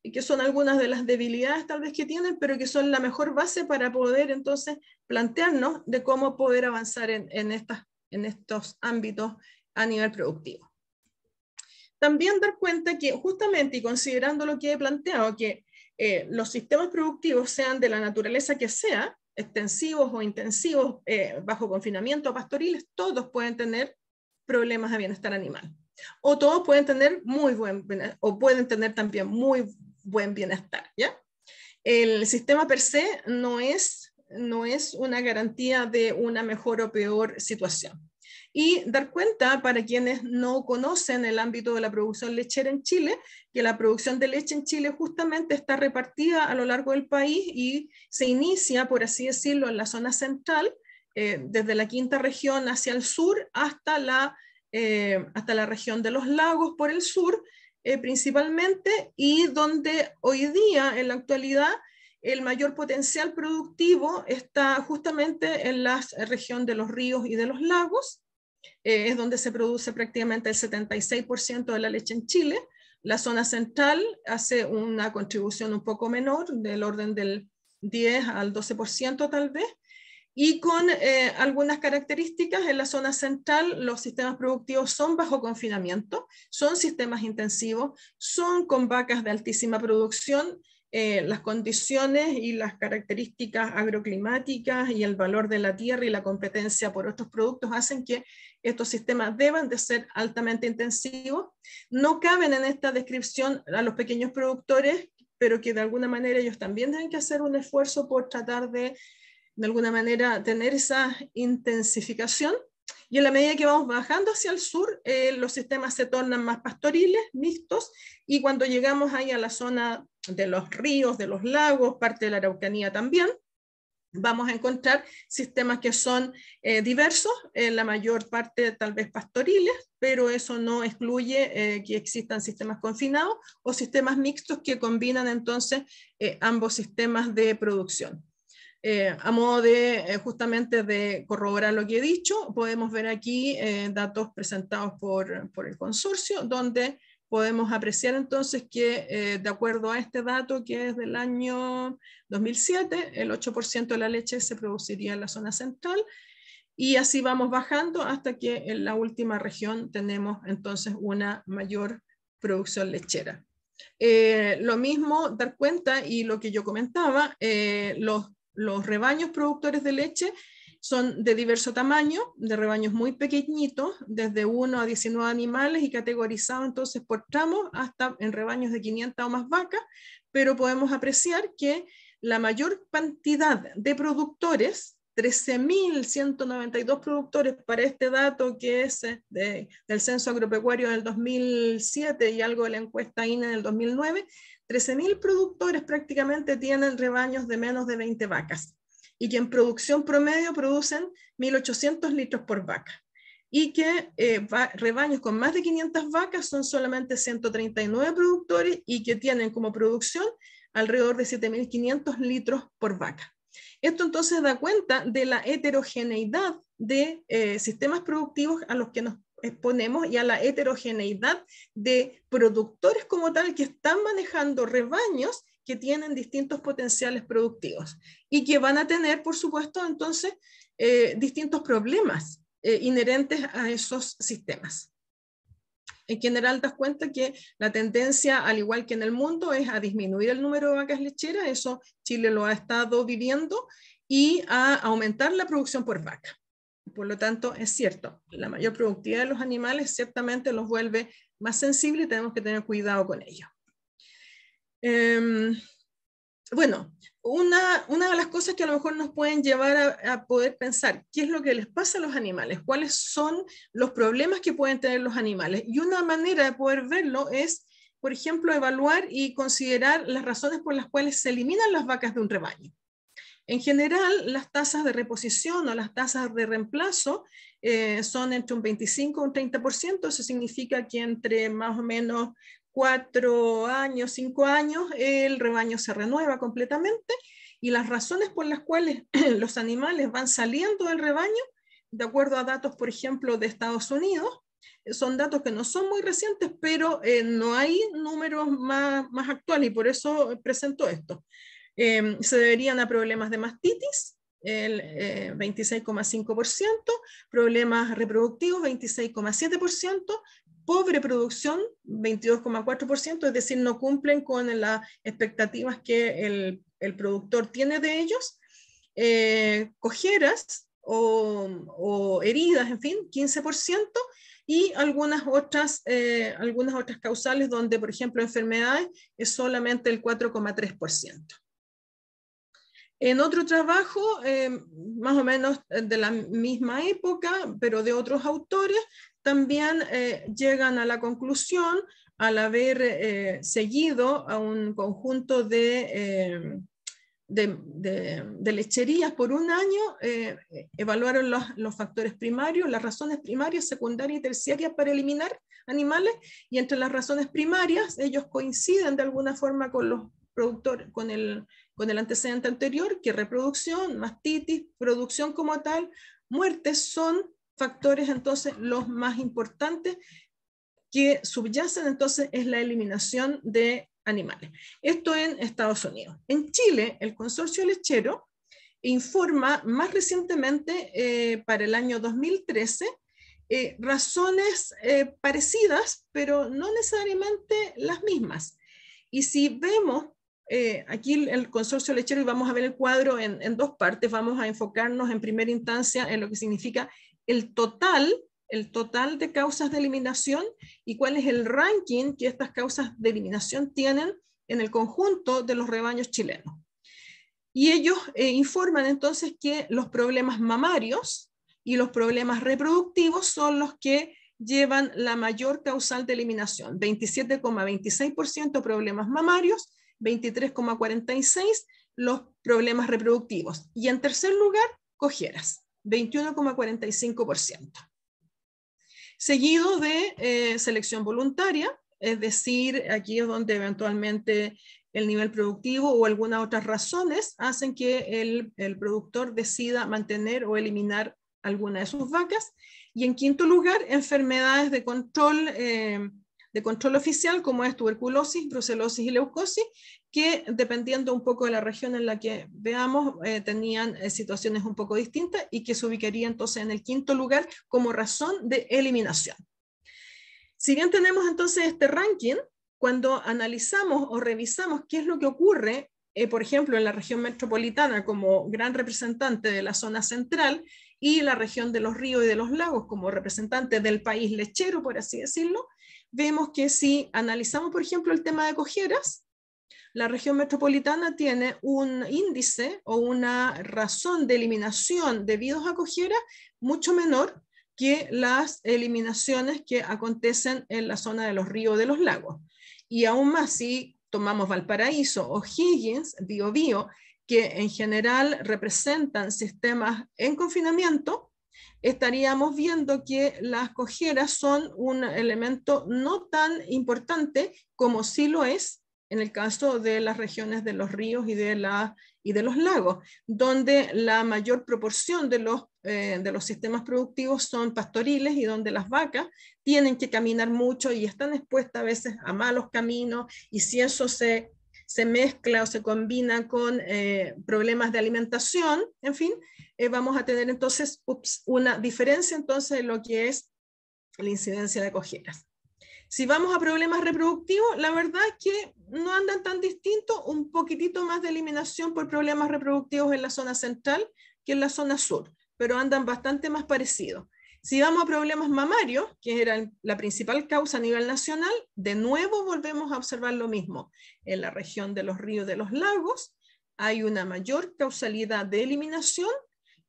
y que son algunas de las debilidades tal vez que tienen, pero que son la mejor base para poder entonces plantearnos de cómo poder avanzar en estos ámbitos a nivel productivo. También dar cuenta que justamente, y considerando lo que he planteado, que los sistemas productivos, sean de la naturaleza que sea, extensivos o intensivos, bajo confinamiento o pastoriles, todos pueden tener problemas de bienestar animal. O todos pueden tener o pueden tener también muy buen bienestar, ¿ya? El sistema per se no es una garantía de una mejor o peor situación. Y dar cuenta, para quienes no conocen el ámbito de la producción lechera en Chile, que la producción de leche en Chile justamente está repartida a lo largo del país y se inicia, por así decirlo, en la zona central, desde la quinta región hacia el sur hasta la región de los lagos por el sur, principalmente, y donde hoy día, en la actualidad, el mayor potencial productivo está justamente en la región de los ríos y de los lagos. Es donde se produce prácticamente el 76% de la leche en Chile. La zona central hace una contribución un poco menor, del orden del 10 al 12% tal vez, y con algunas características. En la zona central los sistemas productivos son bajo confinamiento, son sistemas intensivos, son con vacas de altísima producción. Las condiciones y las características agroclimáticas y el valor de la tierra y la competencia por otros productos hacen que estos sistemas deban de ser altamente intensivos. No caben en esta descripción a los pequeños productores, pero que de alguna manera ellos también deben que hacer un esfuerzo por tratar de alguna manera tener esa intensificación. Y en la medida que vamos bajando hacia el sur, los sistemas se tornan más pastoriles, mixtos, y cuando llegamos ahí a la zona de los ríos, de los lagos, parte de la Araucanía también, vamos a encontrar sistemas que son diversos, la mayor parte tal vez pastoriles, pero eso no excluye que existan sistemas confinados o sistemas mixtos que combinan entonces ambos sistemas de producción. A modo de justamente de corroborar lo que he dicho, podemos ver aquí datos presentados por el consorcio, donde podemos apreciar entonces que de acuerdo a este dato que es del año 2007, el 8% de la leche se produciría en la zona central, y así vamos bajando hasta que en la última región tenemos entonces una mayor producción lechera. Lo mismo dar cuenta, y lo que yo comentaba, los rebaños productores de leche son de diverso tamaño, de rebaños muy pequeñitos, desde 1 a 19 animales y categorizados entonces por tramos hasta en rebaños de 500 o más vacas, pero podemos apreciar que la mayor cantidad de productores, 13.192 productores para este dato que es del censo agropecuario del 2007 y algo de la encuesta INE del 2009, 13.000 productores prácticamente tienen rebaños de menos de 20 vacas y que en producción promedio producen 1.800 litros por vaca, y que rebaños con más de 500 vacas son solamente 139 productores y que tienen como producción alrededor de 7.500 litros por vaca. Esto entonces da cuenta de la heterogeneidad de sistemas productivos a los que nos exponemos y a la heterogeneidad de productores como tal que están manejando rebaños que tienen distintos potenciales productivos y que van a tener, por supuesto, entonces distintos problemas inherentes a esos sistemas. En general, das cuenta que la tendencia, al igual que en el mundo, es a disminuir el número de vacas lecheras, eso Chile lo ha estado viviendo, y a aumentar la producción por vaca. Por lo tanto, es cierto, la mayor productividad de los animales ciertamente los vuelve más sensibles y tenemos que tener cuidado con ello. Bueno, una de las cosas que a lo mejor nos pueden llevar a poder pensar qué es lo que les pasa a los animales, cuáles son los problemas que pueden tener los animales. Y una manera de poder verlo es, por ejemplo, evaluar y considerar las razones por las cuales se eliminan las vacas de un rebaño. En general, las tasas de reposición o las tasas de reemplazo son entre un 25 y un 30%, eso significa que entre más o menos 4 años, 5 años, el rebaño se renueva completamente, y las razones por las cuales los animales van saliendo del rebaño, de acuerdo a datos, por ejemplo, de Estados Unidos, son datos que no son muy recientes, pero no hay números más actuales, y por eso presento esto. Se deberían a problemas de mastitis, el 26,5%, problemas reproductivos, 26,7%, pobre producción, 22,4%, es decir, no cumplen con las expectativas que el productor tiene de ellos, cojeras o heridas, en fin, 15%, y algunas otras causales donde, por ejemplo, enfermedades es solamente el 4,3%. En otro trabajo, más o menos de la misma época, pero de otros autores, también llegan a la conclusión, al haber seguido a un conjunto de lecherías por un año, evaluaron los factores primarios, las razones primarias, secundarias y terciarias para eliminar animales, y entre las razones primarias ellos coinciden de alguna forma con los productores, con el antecedente anterior, que reproducción, mastitis, producción como tal, muertes son factores entonces los más importantes que subyacen entonces es la eliminación de animales. Esto en Estados Unidos. En Chile, el consorcio lechero informa más recientemente, para el año 2013, razones parecidas, pero no necesariamente las mismas. Y si vemos aquí el consorcio lechero, y vamos a ver el cuadro en dos partes, vamos a enfocarnos en primera instancia en lo que significa el total de causas de eliminación y cuál es el ranking que estas causas de eliminación tienen en el conjunto de los rebaños chilenos. Y ellos informan entonces que los problemas mamarios y los problemas reproductivos son los que llevan la mayor causal de eliminación, 27,26% problemas mamarios, 23,46% los problemas reproductivos. Y en tercer lugar, cojeras, 21,45%. Seguido de selección voluntaria, es decir, aquí es donde eventualmente el nivel productivo o algunas otras razones hacen que el productor decida mantener o eliminar alguna de sus vacas. Y en quinto lugar, enfermedades de control oficial, como es tuberculosis, brucelosis y leucosis, que dependiendo un poco de la región en la que veamos, tenían situaciones un poco distintas y que se ubicaría entonces en el quinto lugar como razón de eliminación. Si bien tenemos entonces este ranking, cuando analizamos o revisamos qué es lo que ocurre, por ejemplo, en la región metropolitana como gran representante de la zona central y la región de los ríos y de los lagos como representante del país lechero, por así decirlo, vemos que si analizamos, por ejemplo, el tema de cojeras, la región metropolitana tiene un índice o una razón de eliminación debido a cojeras mucho menor que las eliminaciones que acontecen en la zona de los ríos o de los lagos. Y aún más, si tomamos Valparaíso o Higgins, Biobío, que en general representan sistemas en confinamiento, estaríamos viendo que las cojeras son un elemento no tan importante como sí lo es en el caso de las regiones de los ríos y de los lagos, donde la mayor proporción de los sistemas productivos son pastoriles y donde las vacas tienen que caminar mucho y están expuestas a veces a malos caminos, y si eso se mezcla o se combina con problemas de alimentación, en fin, vamos a tener entonces una diferencia entonces en lo que es la incidencia de cojeras. Si vamos a problemas reproductivos, la verdad es que no andan tan distintos, un poquitito más de eliminación por problemas reproductivos en la zona central que en la zona sur, pero andan bastante más parecidos. Si vamos a problemas mamarios, que era la principal causa a nivel nacional, de nuevo volvemos a observar lo mismo. En la región de los ríos y de los lagos hay una mayor causalidad de eliminación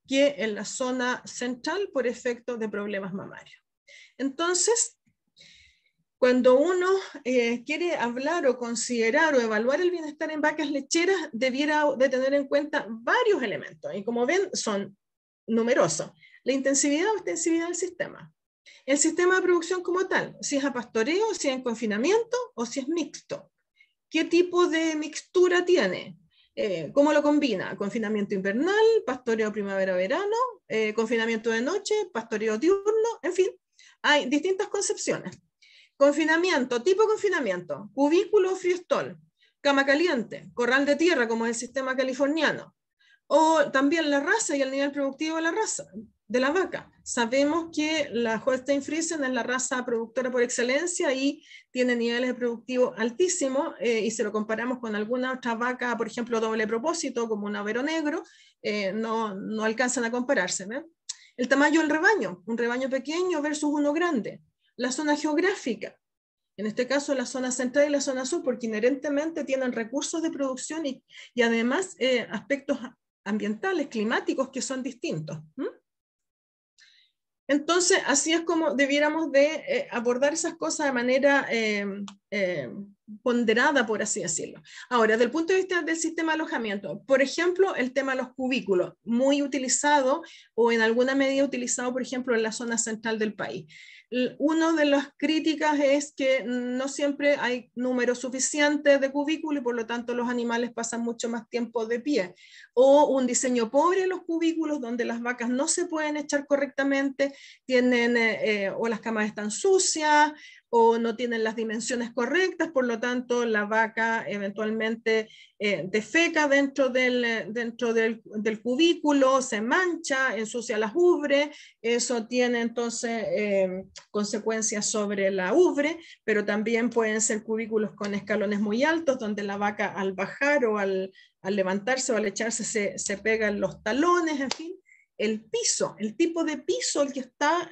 que en la zona central por efecto de problemas mamarios. Entonces, cuando uno quiere hablar o considerar o evaluar el bienestar en vacas lecheras, debiera de tener en cuenta varios elementos. Y como ven, son numerosos. La intensividad o extensividad del sistema. El sistema de producción como tal, si es a pastoreo, si es en confinamiento o si es mixto. ¿Qué tipo de mixtura tiene? ¿Cómo lo combina? Confinamiento invernal, pastoreo primavera-verano, confinamiento de noche, pastoreo diurno, en fin, hay distintas concepciones. Confinamiento, tipo confinamiento, cubículo o friestol, cama caliente, corral de tierra como es el sistema californiano, o también la raza y el nivel productivo de la raza, de la vaca. Sabemos que la Holstein Friesen es la raza productora por excelencia y tiene niveles productivos altísimos, y si lo comparamos con alguna otra vaca, por ejemplo, doble propósito, como un Avero negro, no alcanzan a compararse, ¿ve? El tamaño del rebaño, un rebaño pequeño versus uno grande. La zona geográfica, en este caso la zona central y la zona sur, porque inherentemente tienen recursos de producción y además aspectos ambientales, climáticos que son distintos. Entonces, así es como debiéramos de abordar esas cosas de manera ponderada, por así decirlo. Ahora, desde el punto de vista del sistema de alojamiento, por ejemplo, el tema de los cubículos, muy utilizado o en alguna medida utilizado, por ejemplo, en la zona central del país. Una de las críticas es que no siempre hay número suficiente de cubículos y por lo tanto los animales pasan mucho más tiempo de pie. O un diseño pobre en los cubículos donde las vacas no se pueden echar correctamente, tienen o las camas están sucias o no tienen las dimensiones correctas, por lo lo tanto la vaca eventualmente defeca dentro del cubículo, se mancha, ensucia las ubres, eso tiene entonces consecuencias sobre la ubre, pero también pueden ser cubículos con escalones muy altos, donde la vaca al bajar o al levantarse o al echarse se pega en los talones, en fin. El piso, el tipo de piso el que está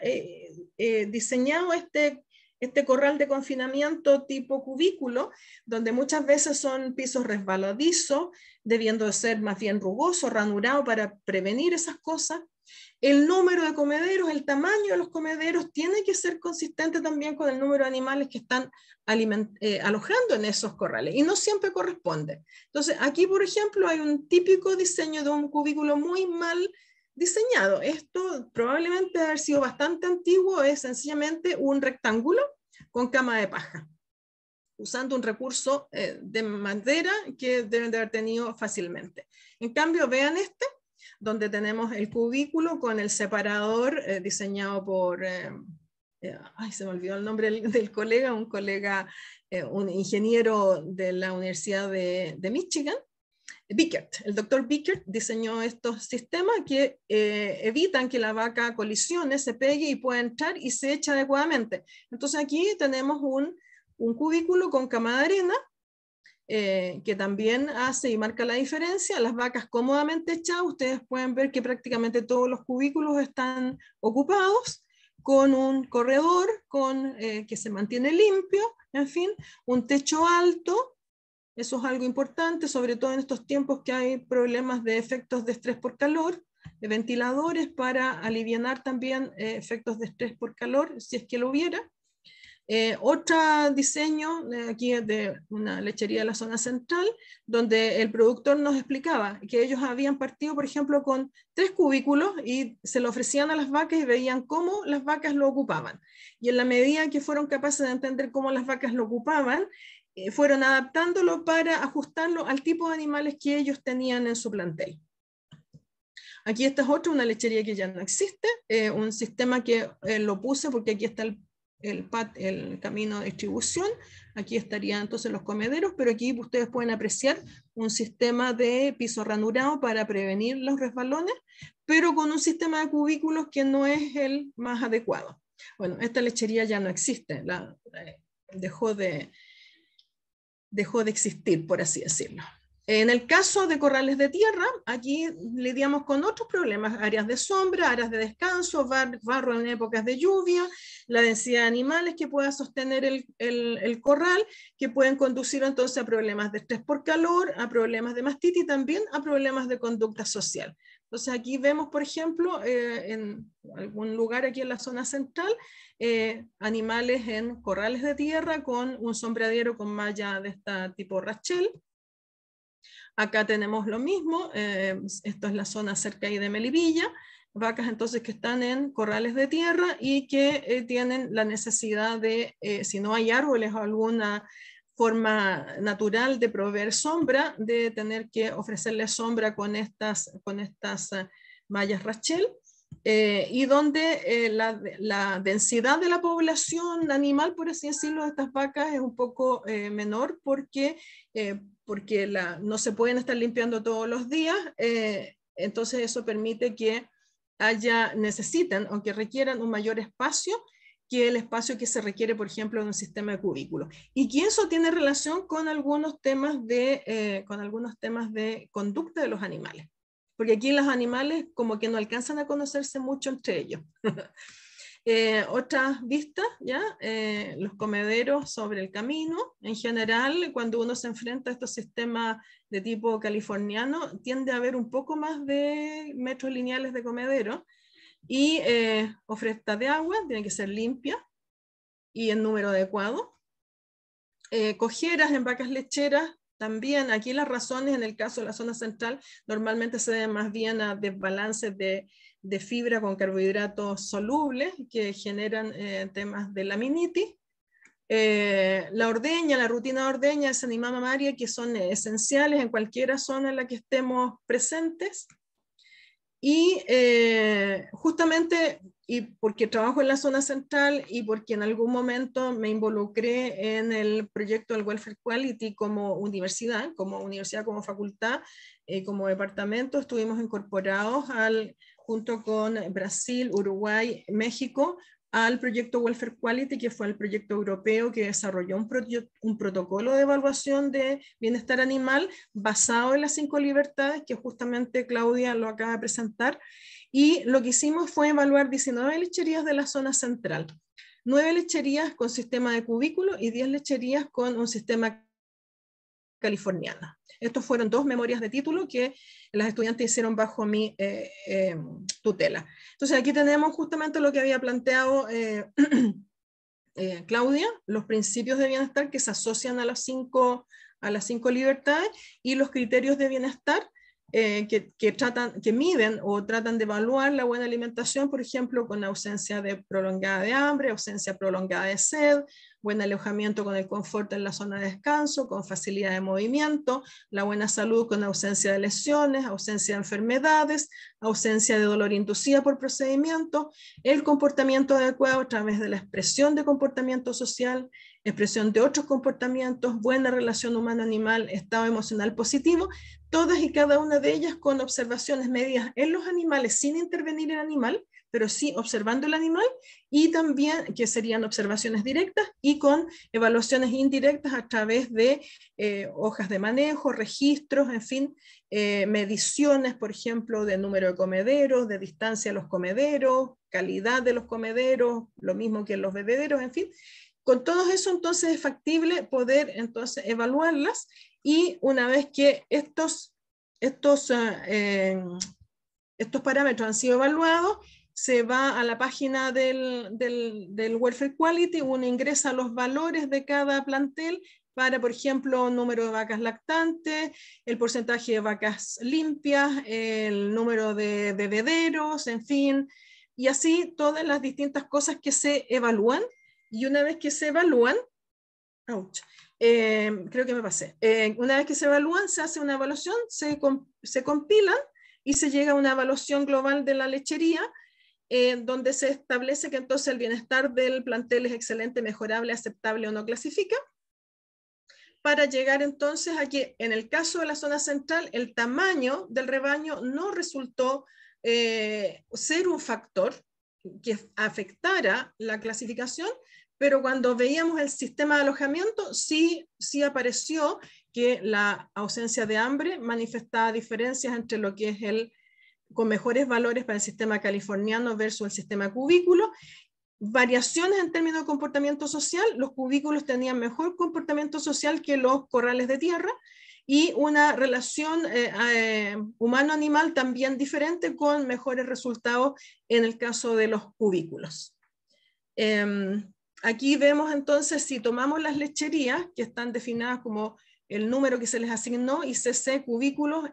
diseñado este corral de confinamiento tipo cubículo, donde muchas veces son pisos resbaladizos, debiendo de ser más bien rugoso, ranurado para prevenir esas cosas. El número de comederos, el tamaño de los comederos tiene que ser consistente también con el número de animales que están alojando en esos corrales, y no siempre corresponde. Entonces, aquí, por ejemplo, hay un típico diseño de un cubículo muy mal diseñado. Esto probablemente debe haber sido bastante antiguo, es sencillamente un rectángulo con cama de paja, usando un recurso de madera que deben de haber tenido fácilmente. En cambio, vean donde tenemos el cubículo con el separador diseñado por, ay, se me olvidó el nombre del colega, un ingeniero de la Universidad de Michigan, Bickert. El doctor Bickert diseñó estos sistemas que evitan que la vaca colisione, se pegue y pueda entrar y se echa adecuadamente. Entonces aquí tenemos un cubículo con cama de arena que también hace y marca la diferencia. Las vacas cómodamente echadas, ustedes pueden ver que prácticamente todos los cubículos están ocupados, con un corredor que se mantiene limpio, en fin, un techo alto. Eso es algo importante, sobre todo en estos tiempos que hay problemas de efectos de estrés por calor, de ventiladores para aliviar también efectos de estrés por calor, si es que lo hubiera. Otro diseño aquí es de una lechería de la zona central, donde el productor nos explicaba que ellos habían partido, por ejemplo, con 3 cubículos y se lo ofrecían a las vacas y veían cómo las vacas lo ocupaban. Y en la medida que fueron capaces de entender cómo las vacas lo ocupaban, fueron adaptándolo para ajustarlo al tipo de animales que ellos tenían en su plantel. Aquí esta es otra, una lechería que ya no existe, un sistema que lo puse porque aquí está el camino de distribución, aquí estarían entonces los comederos, pero aquí ustedes pueden apreciar un sistema de piso ranurado para prevenir los resbalones, pero con un sistema de cubículos que no es el más adecuado. Bueno, esta lechería ya no existe, dejó de existir, por así decirlo. En el caso de corrales de tierra, aquí lidiamos con otros problemas, áreas de sombra, áreas de descanso, barro en épocas de lluvia, la densidad de animales que pueda sostener el corral, que pueden conducir entonces a problemas de estrés por calor, a problemas de mastitis y también a problemas de conducta social. Entonces aquí vemos, por ejemplo, en algún lugar aquí en la zona central, animales en corrales de tierra con un sombradero con malla de este tipo Rachel. Acá tenemos lo mismo, esto es la zona cerca ahí de Melipilla, vacas entonces que están en corrales de tierra y que tienen la necesidad de, si no hay árboles o alguna forma natural de proveer sombra, de tener que ofrecerle sombra con estas mallas Rachel. Y donde la densidad de la población animal, por así decirlo, de estas vacas es un poco menor porque no se pueden estar limpiando todos los días, entonces eso permite que necesiten o que requieran un mayor espacio que el espacio que se requiere, por ejemplo, en un sistema de cubículos. Y que eso tiene relación con algunos temas de conducta de los animales. Porque aquí los animales como que no alcanzan a conocerse mucho entre ellos. Otras vistas, ¿ya? Los comederos sobre el camino. En general, cuando uno se enfrenta a estos sistemas de tipo californiano, tiende a haber un poco más de metros lineales de comedero. Y oferta de agua, tiene que ser limpia y en número adecuado. Cojeras en vacas lecheras, también aquí las razones en el caso de la zona central normalmente se deben más bien a desbalances de fibra con carbohidratos solubles que generan temas de laminitis. La ordeña, la rutina de ordeña, sanidad mamaria, que son esenciales en cualquier zona en la que estemos presentes. Y justamente y porque trabajo en la zona central y porque en algún momento me involucré en el proyecto del Welfare Quality como universidad, como facultad, como departamento, estuvimos incorporados junto con Brasil, Uruguay, México, al proyecto Welfare Quality, que fue el proyecto europeo que desarrolló un protocolo de evaluación de bienestar animal basado en las 5 libertades, que justamente Claudia lo acaba de presentar. Y lo que hicimos fue evaluar 19 lecherías de la zona central, 9 lecherías con sistema de cubículo y 10 lecherías con un sistema californiano. Estos fueron 2 memorias de título que las estudiantes hicieron bajo mi tutela. Entonces aquí tenemos justamente lo que había planteado Claudia, los principios de bienestar que se asocian a las 5 libertades y los criterios de bienestar que miden o tratan de evaluar la buena alimentación, por ejemplo, con ausencia prolongada de hambre, ausencia prolongada de sed, buen alojamiento con el confort en la zona de descanso, con facilidad de movimiento, la buena salud con ausencia de lesiones, ausencia de enfermedades, ausencia de dolor inducida por procedimiento, el comportamiento adecuado a través de la expresión de comportamiento social, expresión de otros comportamientos, buena relación humano-animal, estado emocional positivo, todas y cada una de ellas con observaciones medidas en los animales sin intervenir el animal, pero sí observando el animal, y también que serían observaciones directas y con evaluaciones indirectas a través de hojas de manejo, registros, en fin, mediciones, por ejemplo, de número de comederos, de distancia a los comederos, calidad de los comederos, lo mismo que en los bebederos, en fin. Con todo eso, entonces, es factible poder entonces evaluarlas, y una vez que estos parámetros han sido evaluados, se va a la página del Welfare Quality, uno ingresa los valores de cada plantel para, por ejemplo, número de vacas lactantes, el porcentaje de vacas limpias, el número de bebederos, en fin, y así todas las distintas cosas que se evalúan. Y una vez que se evalúan, creo que me pasé, una vez que se evalúan, se hace una evaluación, se compilan y se llega a una evaluación global de la lechería, donde se establece que entonces el bienestar del plantel es excelente, mejorable, aceptable o no clasifica, para llegar entonces a que en el caso de la zona central el tamaño del rebaño no resultó ser un factor que afectara la clasificación, pero cuando veíamos el sistema de alojamiento sí apareció que la ausencia de hambre manifestaba diferencias entre lo que es con mejores valores para el sistema californiano versus el sistema cubículo, variaciones en términos de comportamiento social, los cubículos tenían mejor comportamiento social que los corrales de tierra, y una relación humano-animal también diferente, con mejores resultados en el caso de los cubículos. Aquí vemos entonces, si tomamos las lecherías, que están definidas como el número que se les asignó, y CC cubículos,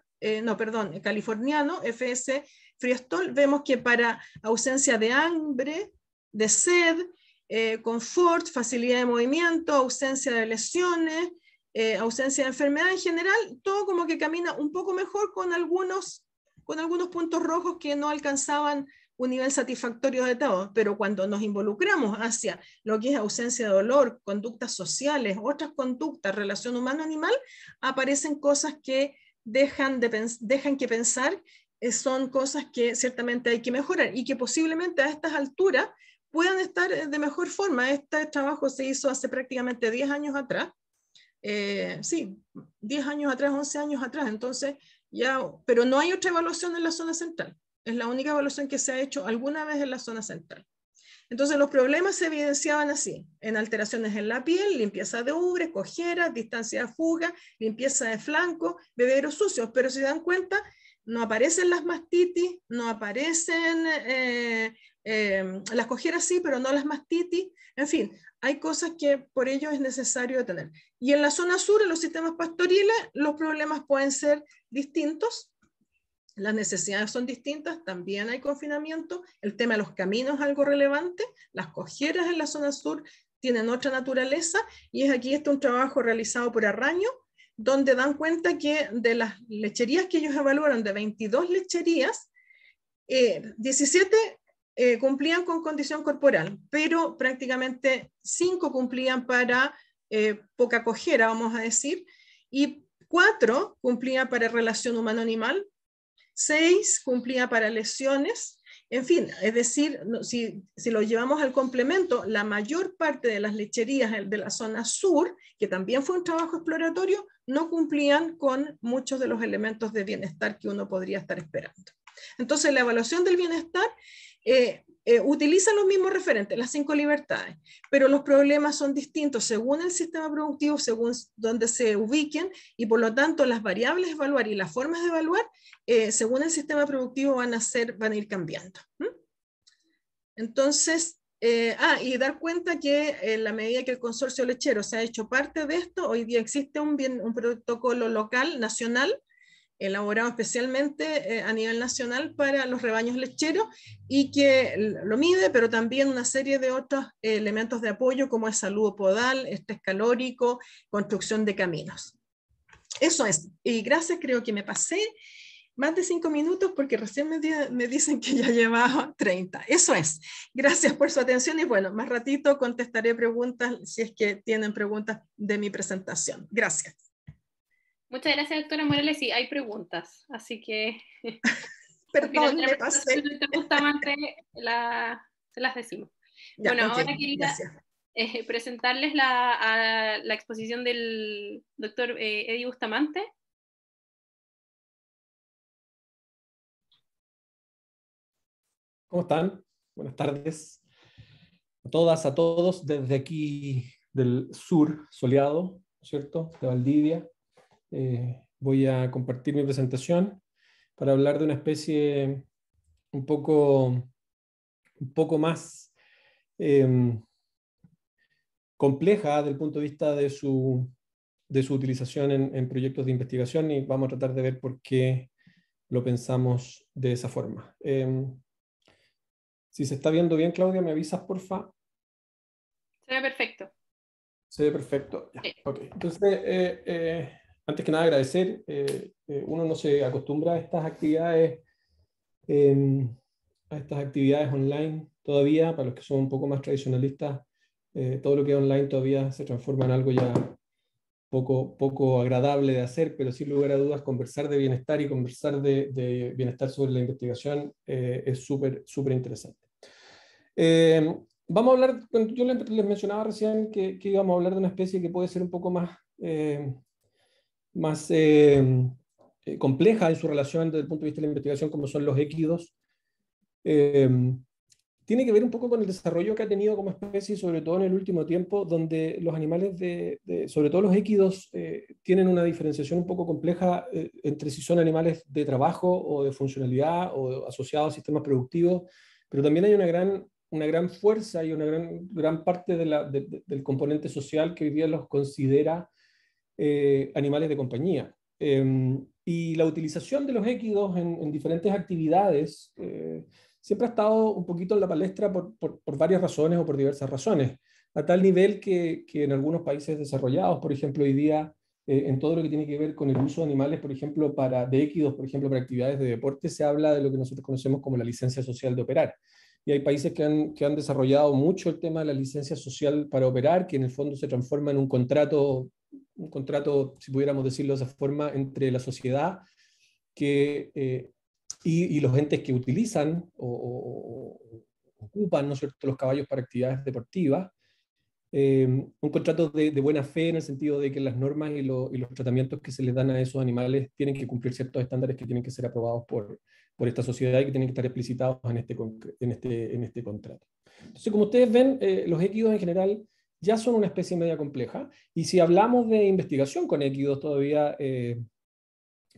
californiano, FS Friestol, vemos que para ausencia de hambre, de sed, confort, facilidad de movimiento, ausencia de lesiones, ausencia de enfermedad en general, todo como que camina un poco mejor, con algunos puntos rojos que no alcanzaban un nivel satisfactorio de todo, pero cuando nos involucramos hacia lo que es ausencia de dolor, conductas sociales, otras conductas, relación humano-animal, aparecen cosas que dejan que pensar, son cosas que ciertamente hay que mejorar y que posiblemente a estas alturas puedan estar de mejor forma. Este trabajo se hizo hace prácticamente 10 años atrás, 10 años atrás, 11 años atrás, entonces pero no hay otra evaluación en la zona central. Es la única evaluación que se ha hecho alguna vez en la zona central. Entonces los problemas se evidenciaban así: en alteraciones en la piel, limpieza de ubres, cojeras, distancia de fuga, limpieza de flanco, bebederos sucios, pero si se dan cuenta, no aparecen las mastitis, no aparecen las cojeras, sí, pero no las mastitis. En fin, hay cosas que por ello es necesario tener. Y en la zona sur, en los sistemas pastoriles, los problemas pueden ser distintos. Las necesidades son distintas, también hay confinamiento, el tema de los caminos es algo relevante, las cojeras en la zona sur tienen otra naturaleza, y es aquí un trabajo realizado por Arraño, donde dan cuenta que de las lecherías que ellos evaluaron, de 22 lecherías, 17 cumplían con condición corporal, pero prácticamente 5 cumplían para poca cojera, vamos a decir, y 4 cumplían para relación humano-animal, 6 cumplían para lesiones. En fin, es decir, si lo llevamos al complemento, la mayor parte de las lecherías de la zona sur, que también fue un trabajo exploratorio, no cumplían con muchos de los elementos de bienestar que uno podría estar esperando. Entonces, la evaluación del bienestar utiliza los mismos referentes, las 5 libertades, pero los problemas son distintos según el sistema productivo, según donde se ubiquen, y por lo tanto las variables a evaluar y las formas de evaluar, según el sistema productivo van a ir cambiando. Entonces, y dar cuenta que en la medida que el consorcio lechero se ha hecho parte de esto, hoy día existe un protocolo local, nacional, elaborado especialmente a nivel nacional para los rebaños lecheros y que lo mide, pero también una serie de otros elementos de apoyo como es salud podal, estrés calórico, construcción de caminos. Eso es. Y gracias, creo que me pasé más de 5 minutos porque recién me dicen que ya llevaba 30. Eso es. Gracias por su atención y bueno, más ratito contestaré preguntas si es que tienen preguntas de mi presentación. Gracias. Muchas gracias, doctora Morales. Sí, hay preguntas, así que perdón, me pasé. Justamente se las decimos. Ya, bueno, okay, ahora quería presentarles la exposición del doctor Eddie Bustamante. ¿Cómo están? Buenas tardes a todas, a todos, desde aquí del sur soleado, ¿cierto?, de Valdivia. Voy a compartir mi presentación para hablar de una especie un poco más compleja desde el punto de vista de su utilización en proyectos de investigación, y vamos a tratar de ver por qué lo pensamos de esa forma. Si se está viendo bien, Claudia, ¿me avisas, porfa? Se ve perfecto. Se ve perfecto. Ya. Sí. Okay. Entonces, antes que nada agradecer. Uno no se acostumbra a estas actividades online todavía. Para los que son un poco más tradicionalistas, todo lo que es online todavía se transforma en algo ya poco agradable de hacer, pero sin lugar a dudas conversar de bienestar y conversar de bienestar sobre la investigación es súper interesante. Vamos a hablar, yo les mencionaba recién que íbamos a hablar de una especie que puede ser un poco más compleja en su relación desde el punto de vista de la investigación, como son los équidos. Tiene que ver un poco con el desarrollo que ha tenido como especie, sobre todo en el último tiempo, donde los animales, sobre todo los équidos, tienen una diferenciación un poco compleja entre si son animales de trabajo o de funcionalidad o asociados a sistemas productivos, pero también hay una gran fuerza y una gran parte del componente social que hoy día los considera animales de compañía. Y la utilización de los équidos en diferentes actividades siempre ha estado un poquito en la palestra por varias razones o por diversas razones, a tal nivel que en algunos países desarrollados, por ejemplo, hoy día, en todo lo que tiene que ver con el uso de animales, por ejemplo, de équidos, por ejemplo, para actividades de deporte, se habla de lo que nosotros conocemos como la licencia social de operar. Y hay países que han desarrollado mucho el tema de la licencia social para operar, que en el fondo se transforma en un contrato, si pudiéramos decirlo de esa forma, entre la sociedad y los entes que utilizan o ocupan, ¿no es cierto?, los caballos para actividades deportivas. Un contrato de buena fe, en el sentido de que las normas y los tratamientos que se les dan a esos animales tienen que cumplir ciertos estándares que tienen que ser aprobados por esta sociedad y que tienen que estar explicitados en este contrato. Entonces, como ustedes ven, los équidos en general ya son una especie media compleja, y si hablamos de investigación con équidos todavía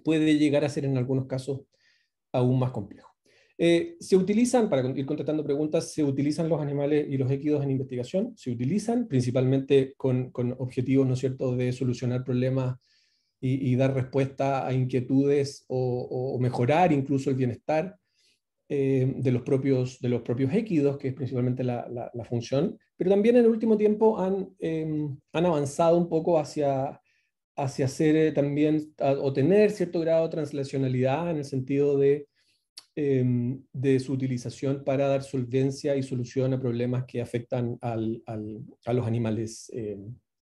puede llegar a ser en algunos casos aún más complejo. Se utilizan, para ir contestando preguntas, se utilizan los animales y los équidos en investigación, se utilizan principalmente con objetivos, ¿no es cierto?, de solucionar problemas y dar respuesta a inquietudes o mejorar incluso el bienestar de los propios équidos, que es principalmente la función, pero también en el último tiempo han avanzado un poco hacia hacer también, o tener cierto grado de translacionalidad, en el sentido de de su utilización para dar solvencia y solución a problemas que afectan a los animales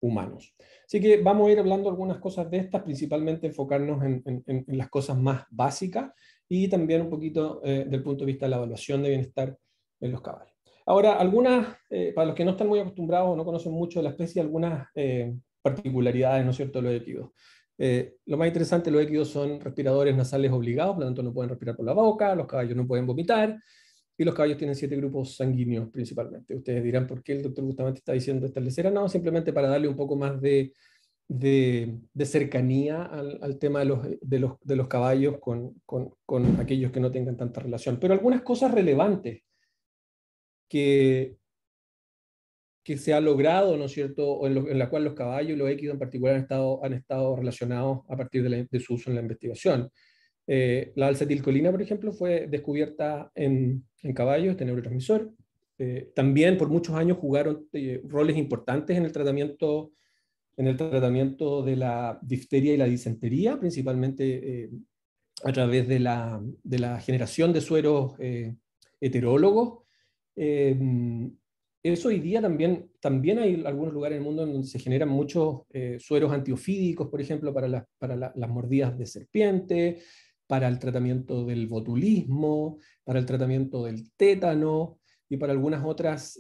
humanos. Así que vamos a ir hablando algunas cosas de estas, principalmente enfocarnos en las cosas más básicas y también un poquito del punto de vista de la evaluación de bienestar en los caballos. Ahora, para los que no están muy acostumbrados o no conocen mucho de la especie, algunas particularidades, ¿no es cierto?, de los equidos. Lo más interesante, los equidos son respiradores nasales obligados, por lo tanto no pueden respirar por la boca, los caballos no pueden vomitar, y los caballos tienen 7 grupos sanguíneos principalmente. Ustedes dirán, ¿por qué el doctor Bustamante está diciendo esta lecera? No, simplemente para darle un poco más de cercanía al tema de los caballos con aquellos que no tengan tanta relación. Pero algunas cosas relevantes que se ha logrado, ¿no es cierto?, o en la cual los caballos y los equidos en particular han estado relacionados a partir de su uso en la investigación. La alcetilcolina, por ejemplo, fue descubierta en caballos, este neurotransmisor. También por muchos años jugaron roles importantes en el tratamiento de la difteria y la disentería, principalmente a través de la generación de sueros heterólogos. Eso hoy día también hay algunos lugares en el mundo en donde se generan muchos sueros antiofídicos, por ejemplo, para las mordidas de serpiente, para el tratamiento del botulismo, para el tratamiento del tétano y para algunas otras,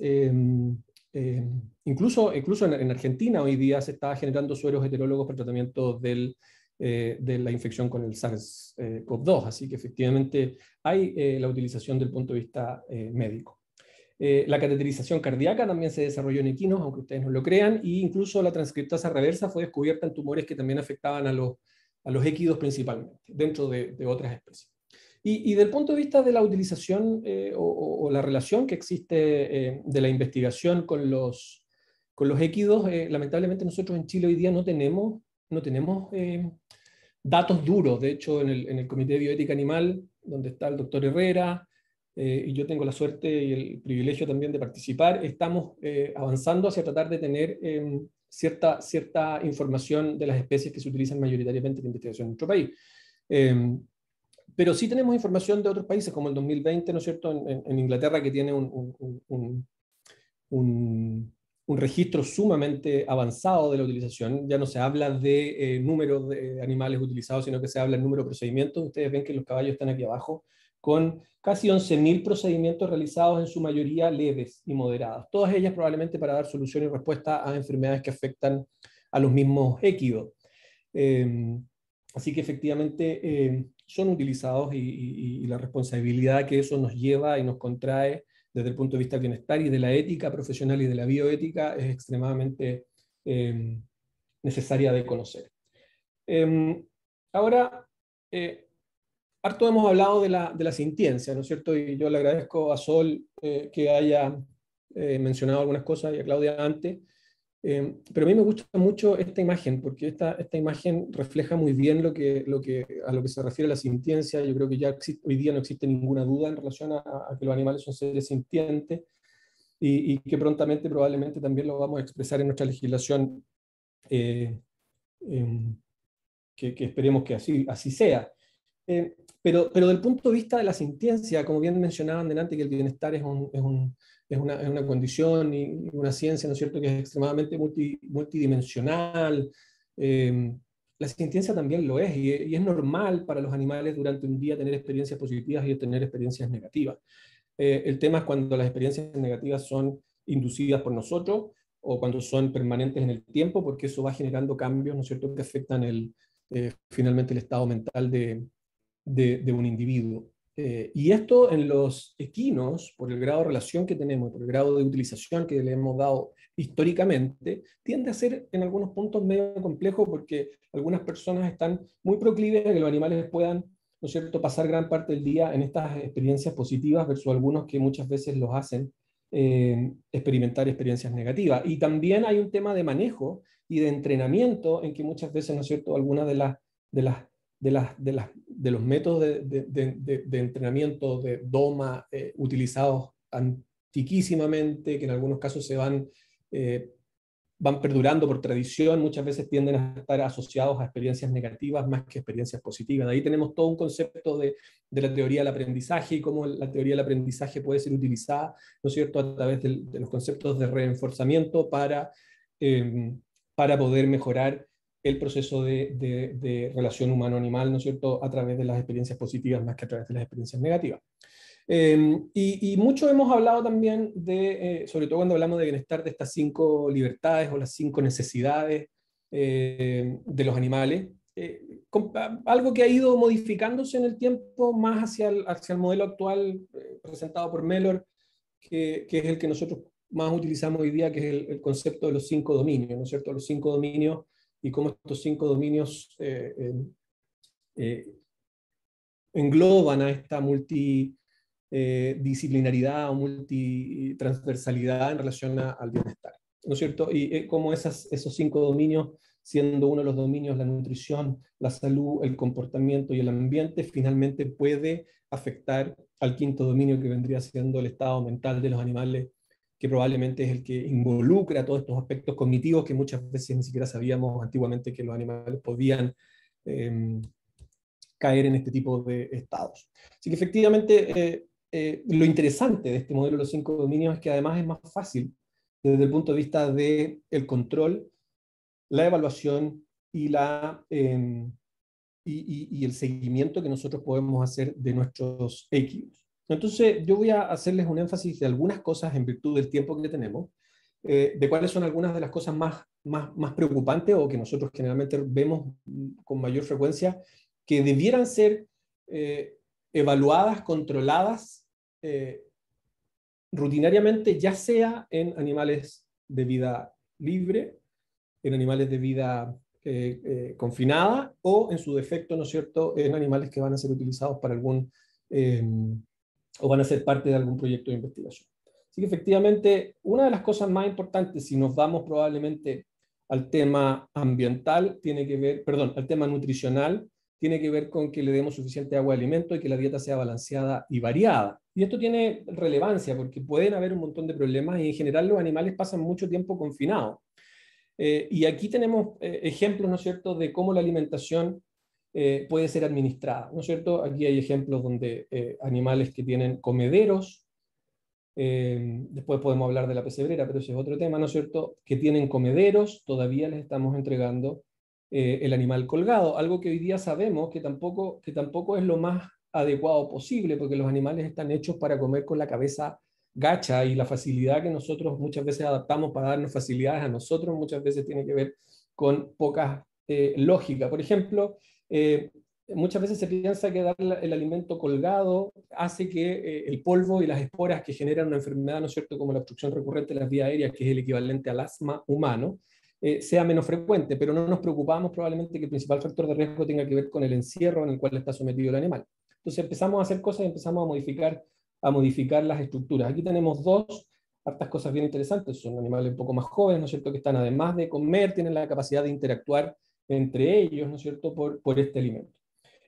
incluso en Argentina hoy día se está generando sueros heterólogos para el tratamiento de la infección con el SARS-CoV-2, así que efectivamente hay la utilización del punto de vista médico. La cateterización cardíaca también se desarrolló en equinos, aunque ustedes no lo crean, e incluso la transcriptasa reversa fue descubierta en tumores que también afectaban a los equidos principalmente, dentro de otras especies. Y del punto de vista de la utilización o la relación que existe de la investigación con los equidos, lamentablemente nosotros en Chile hoy día no tenemos datos duros. De hecho, en el Comité de Bioética Animal, donde está el doctor Herrera, y yo tengo la suerte y el privilegio también de participar, estamos avanzando hacia tratar de tener cierta información de las especies que se utilizan mayoritariamente en investigación en nuestro país. Pero sí tenemos información de otros países, como el 2020, ¿no es cierto?, en Inglaterra, que tiene un registro sumamente avanzado de la utilización. Ya no se habla de números de animales utilizados, sino que se habla del número de procedimientos. Ustedes ven que los caballos están aquí abajo, con casi 11.000 procedimientos realizados, en su mayoría leves y moderados. Todas ellas probablemente para dar solución y respuesta a enfermedades que afectan a los mismos equidos. Así que efectivamente son utilizados y la responsabilidad que eso nos lleva y nos contrae desde el punto de vista del bienestar y de la ética profesional y de la bioética es extremadamente necesaria de conocer. Ahora, harto hemos hablado de la sintiencia, ¿no es cierto? Y yo le agradezco a Sol que haya mencionado algunas cosas y a Claudia antes. Pero a mí me gusta mucho esta imagen, porque esta imagen refleja muy bien a lo que se refiere a la sintiencia. Yo creo que ya hoy día no existe ninguna duda en relación a que los animales son seres sintientes y que prontamente probablemente también lo vamos a expresar en nuestra legislación, que esperemos que así sea. Pero del punto de vista de la sintiencia, como bien mencionaban delante, que el bienestar es una condición y una ciencia, ¿no es cierto?, que es extremadamente multidimensional. La sintiencia también lo es, y es normal para los animales durante un día tener experiencias positivas y tener experiencias negativas. El tema es cuando las experiencias negativas son inducidas por nosotros o cuando son permanentes en el tiempo, porque eso va generando cambios, ¿no es cierto?, que afectan finalmente el estado mental de un individuo. Y esto en los equinos, por el grado de relación que tenemos, por el grado de utilización que le hemos dado históricamente, tiende a ser en algunos puntos medio complejo, porque algunas personas están muy proclives a que los animales puedan, ¿no es cierto?, pasar gran parte del día en estas experiencias positivas, versus algunos que muchas veces los hacen experimentar experiencias negativas. Y también hay un tema de manejo y de entrenamiento en que muchas veces, ¿no es cierto?, algunas de los métodos de entrenamiento de doma utilizados antiquísimamente, que en algunos casos se van van perdurando por tradición, muchas veces tienden a estar asociados a experiencias negativas más que experiencias positivas. De ahí tenemos todo un concepto de la teoría del aprendizaje y cómo la teoría del aprendizaje puede ser utilizada, ¿no es cierto?, a través de los conceptos de reforzamiento para poder mejorar el proceso de relación humano-animal, ¿no es cierto?, a través de las experiencias positivas más que a través de las experiencias negativas. Y mucho hemos hablado también sobre todo cuando hablamos de bienestar, de estas 5 libertades o las 5 necesidades de los animales. Algo que ha ido modificándose en el tiempo más hacia el modelo actual presentado por Mellor, que es el que nosotros más utilizamos hoy día, que es el concepto de los 5 dominios, ¿no es cierto? Los 5 dominios y cómo estos 5 dominios engloban a esta disciplinaridad o multitransversalidad en relación al bienestar, ¿no es cierto? Y como esos 5 dominios, siendo uno de los dominios la nutrición, la salud, el comportamiento y el ambiente, finalmente puede afectar al 5º dominio, que vendría siendo el estado mental de los animales, que probablemente es el que involucra todos estos aspectos cognitivos que muchas veces ni siquiera sabíamos antiguamente que los animales podían caer en este tipo de estados. Así que efectivamente lo interesante de este modelo de los 5 dominios es que además es más fácil desde el punto de vista del control, la evaluación y el seguimiento que nosotros podemos hacer de nuestros equipos. Entonces yo voy a hacerles un énfasis de algunas cosas en virtud del tiempo que tenemos, de cuáles son algunas de las cosas más preocupantes o que nosotros generalmente vemos con mayor frecuencia, que debieran ser evaluadas, controladas rutinariamente, ya sea en animales de vida libre, en animales de vida confinada, o en su defecto, ¿no es cierto?, en animales que van a ser utilizados para o van a ser parte de algún proyecto de investigación. Así que efectivamente, una de las cosas más importantes, si nos vamos probablemente al tema ambiental, al tema nutricional, tiene que ver con que le demos suficiente agua y alimento y que la dieta sea balanceada y variada. Y esto tiene relevancia porque pueden haber un montón de problemas y en general los animales pasan mucho tiempo confinados. Y aquí tenemos ejemplos, ¿no es cierto?, de cómo la alimentación puede ser administrada, ¿no es cierto? Aquí hay ejemplos donde animales que tienen comederos, después podemos hablar de la pesebrera, pero ese es otro tema, ¿no es cierto?, que tienen comederos, todavía les estamos entregando el animal colgado, algo que hoy día sabemos que tampoco es lo más adecuado posible, porque los animales están hechos para comer con la cabeza gacha, y la facilidad que nosotros muchas veces adaptamos para darnos facilidades a nosotros muchas veces tiene que ver con poca lógica. Por ejemplo, muchas veces se piensa que dar el alimento colgado hace que el polvo y las esporas que generan una enfermedad, ¿no es cierto?, como la obstrucción recurrente de las vías aéreas, que es el equivalente al asma humano, sea menos frecuente, pero no nos preocupamos probablemente que el principal factor de riesgo tenga que ver con el encierro en el cual está sometido el animal. Entonces empezamos a hacer cosas y empezamos a modificar las estructuras. Aquí tenemos hartas cosas bien interesantes. Son animales un poco más jóvenes, ¿no es cierto?, que están, además de comer, tienen la capacidad de interactuar entre ellos, ¿no es cierto?, por este alimento.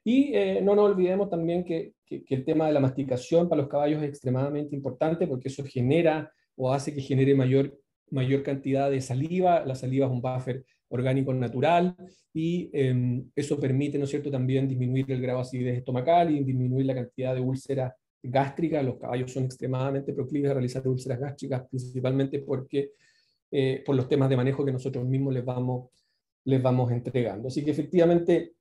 Y no nos olvidemos también que el tema de la masticación para los caballos es extremadamente importante, porque eso genera o hace que genere mayor cantidad de saliva. La saliva es un buffer orgánico natural, y eso permite, ¿no es cierto?, también disminuir el grado de acidez estomacal y disminuir la cantidad de úlceras gástricas. Los caballos son extremadamente proclives a realizar úlceras gástricas, principalmente porque por los temas de manejo que nosotros mismos les vamos entregando. Así que efectivamente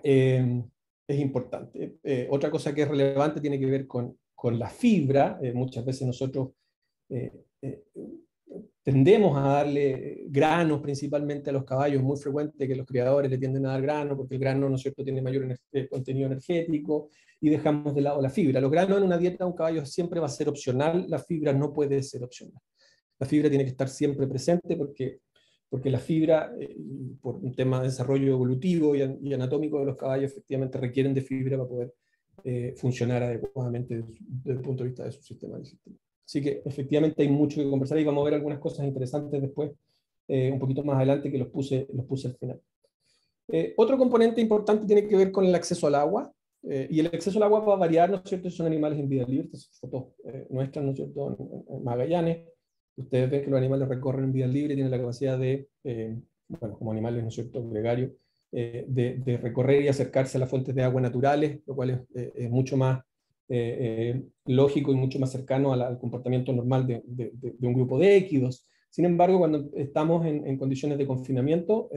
es importante. Otra cosa que es relevante tiene que ver con la fibra. Muchas veces nosotros tendemos a darle granos principalmente a los caballos. Es muy frecuente que los criadores le tienden a dar grano porque el grano, ¿no es cierto?, tiene mayor contenido energético, y dejamos de lado la fibra. Los granos en una dieta de un caballo siempre va a ser opcional, la fibra no puede ser opcional. La fibra tiene que estar siempre presente porque la fibra, por un tema de desarrollo evolutivo y anatómico de los caballos, efectivamente requieren de fibra para poder funcionar adecuadamente desde el punto de vista de su sistema digestivo. Así que efectivamente hay mucho que conversar y vamos a ver algunas cosas interesantes después, un poquito más adelante, que los puse al final. Otro componente importante tiene que ver con el acceso al agua, y el acceso al agua va a variar, ¿no es cierto? Son animales en vida libre, estas fotos nuestras, ¿no es cierto?, en Magallanes. Ustedes ven que los animales recorren en vida libre, tienen la capacidad de, bueno, como animales, ¿no es cierto?, gregarios, de recorrer y acercarse a las fuentes de agua naturales, lo cual es mucho más lógico y mucho más cercano al comportamiento normal de un grupo de équidos. Sin embargo, cuando estamos en condiciones de confinamiento,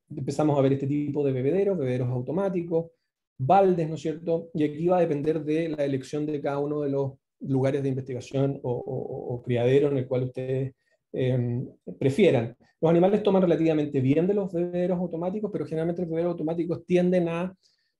empezamos a ver este tipo de bebederos automáticos, baldes, ¿no es cierto? Y aquí va a depender de la elección de cada uno de los lugares de investigación o criadero en el cual ustedes prefieran. Los animales toman relativamente bien de los bebederos automáticos, pero generalmente los bebederos automáticos tienden a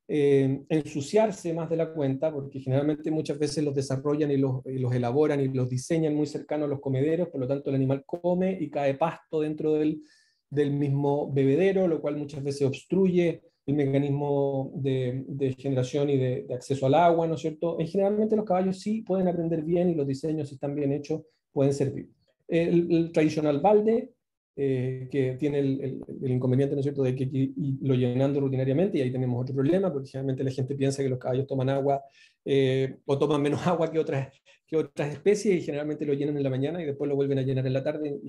ensuciarse más de la cuenta, porque generalmente muchas veces los desarrollan y los elaboran y los diseñan muy cercanos a los comederos, por lo tanto el animal come y cae pasto dentro del mismo bebedero, lo cual muchas veces obstruye el mecanismo de generación y de acceso al agua, ¿no es cierto? Generalmente los caballos sí pueden aprender bien y los diseños, si están bien hechos, pueden servir. El tradicional balde, que tiene el inconveniente, ¿no es cierto?, de que lo llenando rutinariamente, y ahí tenemos otro problema, porque generalmente la gente piensa que los caballos toman agua o toman menos agua que otras especies, y generalmente lo llenan en la mañana y después lo vuelven a llenar en la tarde,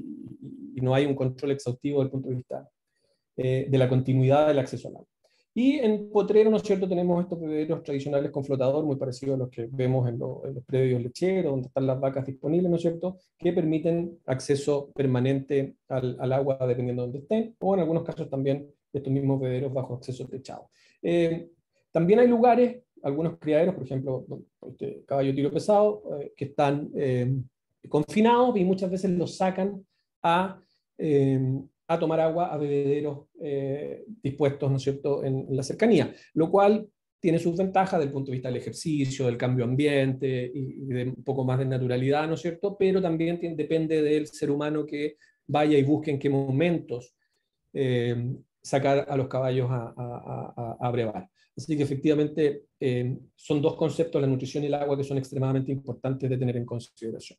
y no hay un control exhaustivo desde el punto de vista de la continuidad del acceso al agua. Y en potrero, ¿no es cierto?, tenemos estos bebederos tradicionales con flotador, muy parecidos a los que vemos en los predios lecheros, donde están las vacas disponibles, ¿no es cierto?, que permiten acceso permanente al agua dependiendo de donde estén, o en algunos casos también estos mismos bebederos bajo acceso techado. También hay lugares, algunos criaderos, por ejemplo, este caballo tiro pesado, que están confinados y muchas veces los sacan a tomar agua a bebederos dispuestos, ¿no es cierto?, en la cercanía, lo cual tiene sus ventajas desde el punto de vista del ejercicio, del cambio ambiente y de un poco más de naturalidad, ¿no es cierto?, pero también depende del ser humano que vaya y busque en qué momentos sacar a los caballos a brevar. Así que efectivamente son dos conceptos, la nutrición y el agua, que son extremadamente importantes de tener en consideración.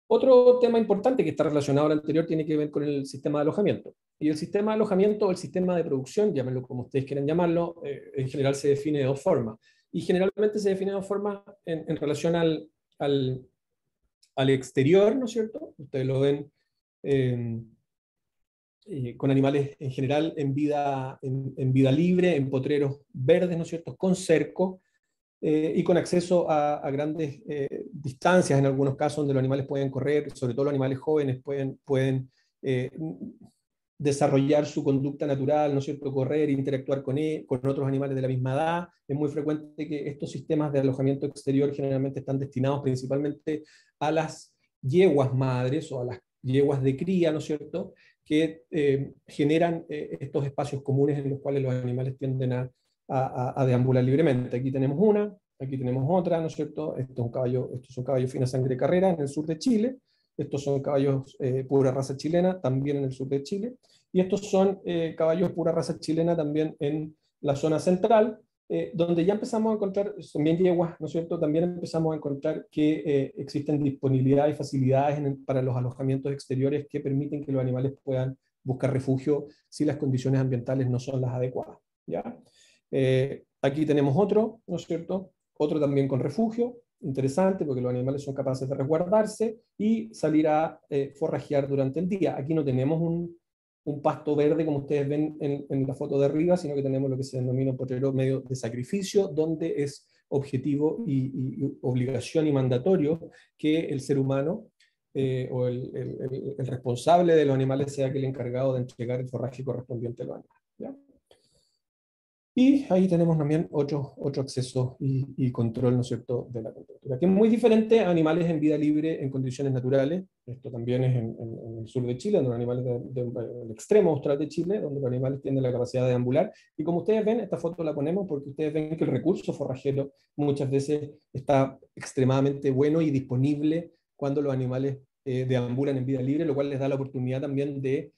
Otro tema importante que está relacionado al anterior tiene que ver con el sistema de alojamiento. Y el sistema de alojamiento o el sistema de producción, llámenlo como ustedes quieran llamarlo, en general se define de dos formas. Y generalmente se define de dos formas en relación al exterior, ¿no es cierto? Ustedes lo ven con animales en general en vida libre, en potreros verdes, ¿no es cierto?, con cerco, y con acceso a grandes distancias, en algunos casos donde los animales pueden correr, sobre todo los animales jóvenes pueden desarrollar su conducta natural, ¿no es cierto?, correr, interactuar con otros animales de la misma edad. Es muy frecuente que estos sistemas de alojamiento exterior generalmente están destinados principalmente a las yeguas madres o a las yeguas de cría, ¿no es cierto?, que generan estos espacios comunes en los cuales los animales tienden a deambular libremente. Aquí tenemos una, aquí tenemos otra, ¿no es cierto? Estos son caballos fina sangre carrera en el sur de Chile, estos son caballos pura raza chilena, también en el sur de Chile, y estos son caballos pura raza chilena también en la zona central, donde ya empezamos a encontrar, también yeguas, ¿no es cierto?, también empezamos a encontrar que existen disponibilidad y facilidades para los alojamientos exteriores que permiten que los animales puedan buscar refugio si las condiciones ambientales no son las adecuadas, ¿ya? Aquí tenemos otro, ¿no es cierto?, otro también con refugio, interesante porque los animales son capaces de resguardarse y salir a forrajear durante el día. Aquí no tenemos un pasto verde como ustedes ven en la foto de arriba, sino que tenemos lo que se denomina un potrero medio de sacrificio, donde es objetivo y obligación y mandatorio que el ser humano o el responsable de los animales sea el encargado de entregar el forraje correspondiente a los animales, ¿ya? Y ahí tenemos también otro acceso y control, ¿no es cierto?, de la temperatura, que es muy diferente a animales en vida libre en condiciones naturales. Esto también es en el sur de Chile, donde los animales del extremo austral de Chile, donde los animales tienen la capacidad de ambular. Y como ustedes ven, esta foto la ponemos porque ustedes ven que el recurso forrajero muchas veces está extremadamente bueno y disponible cuando los animales deambulan en vida libre, lo cual les da la oportunidad también de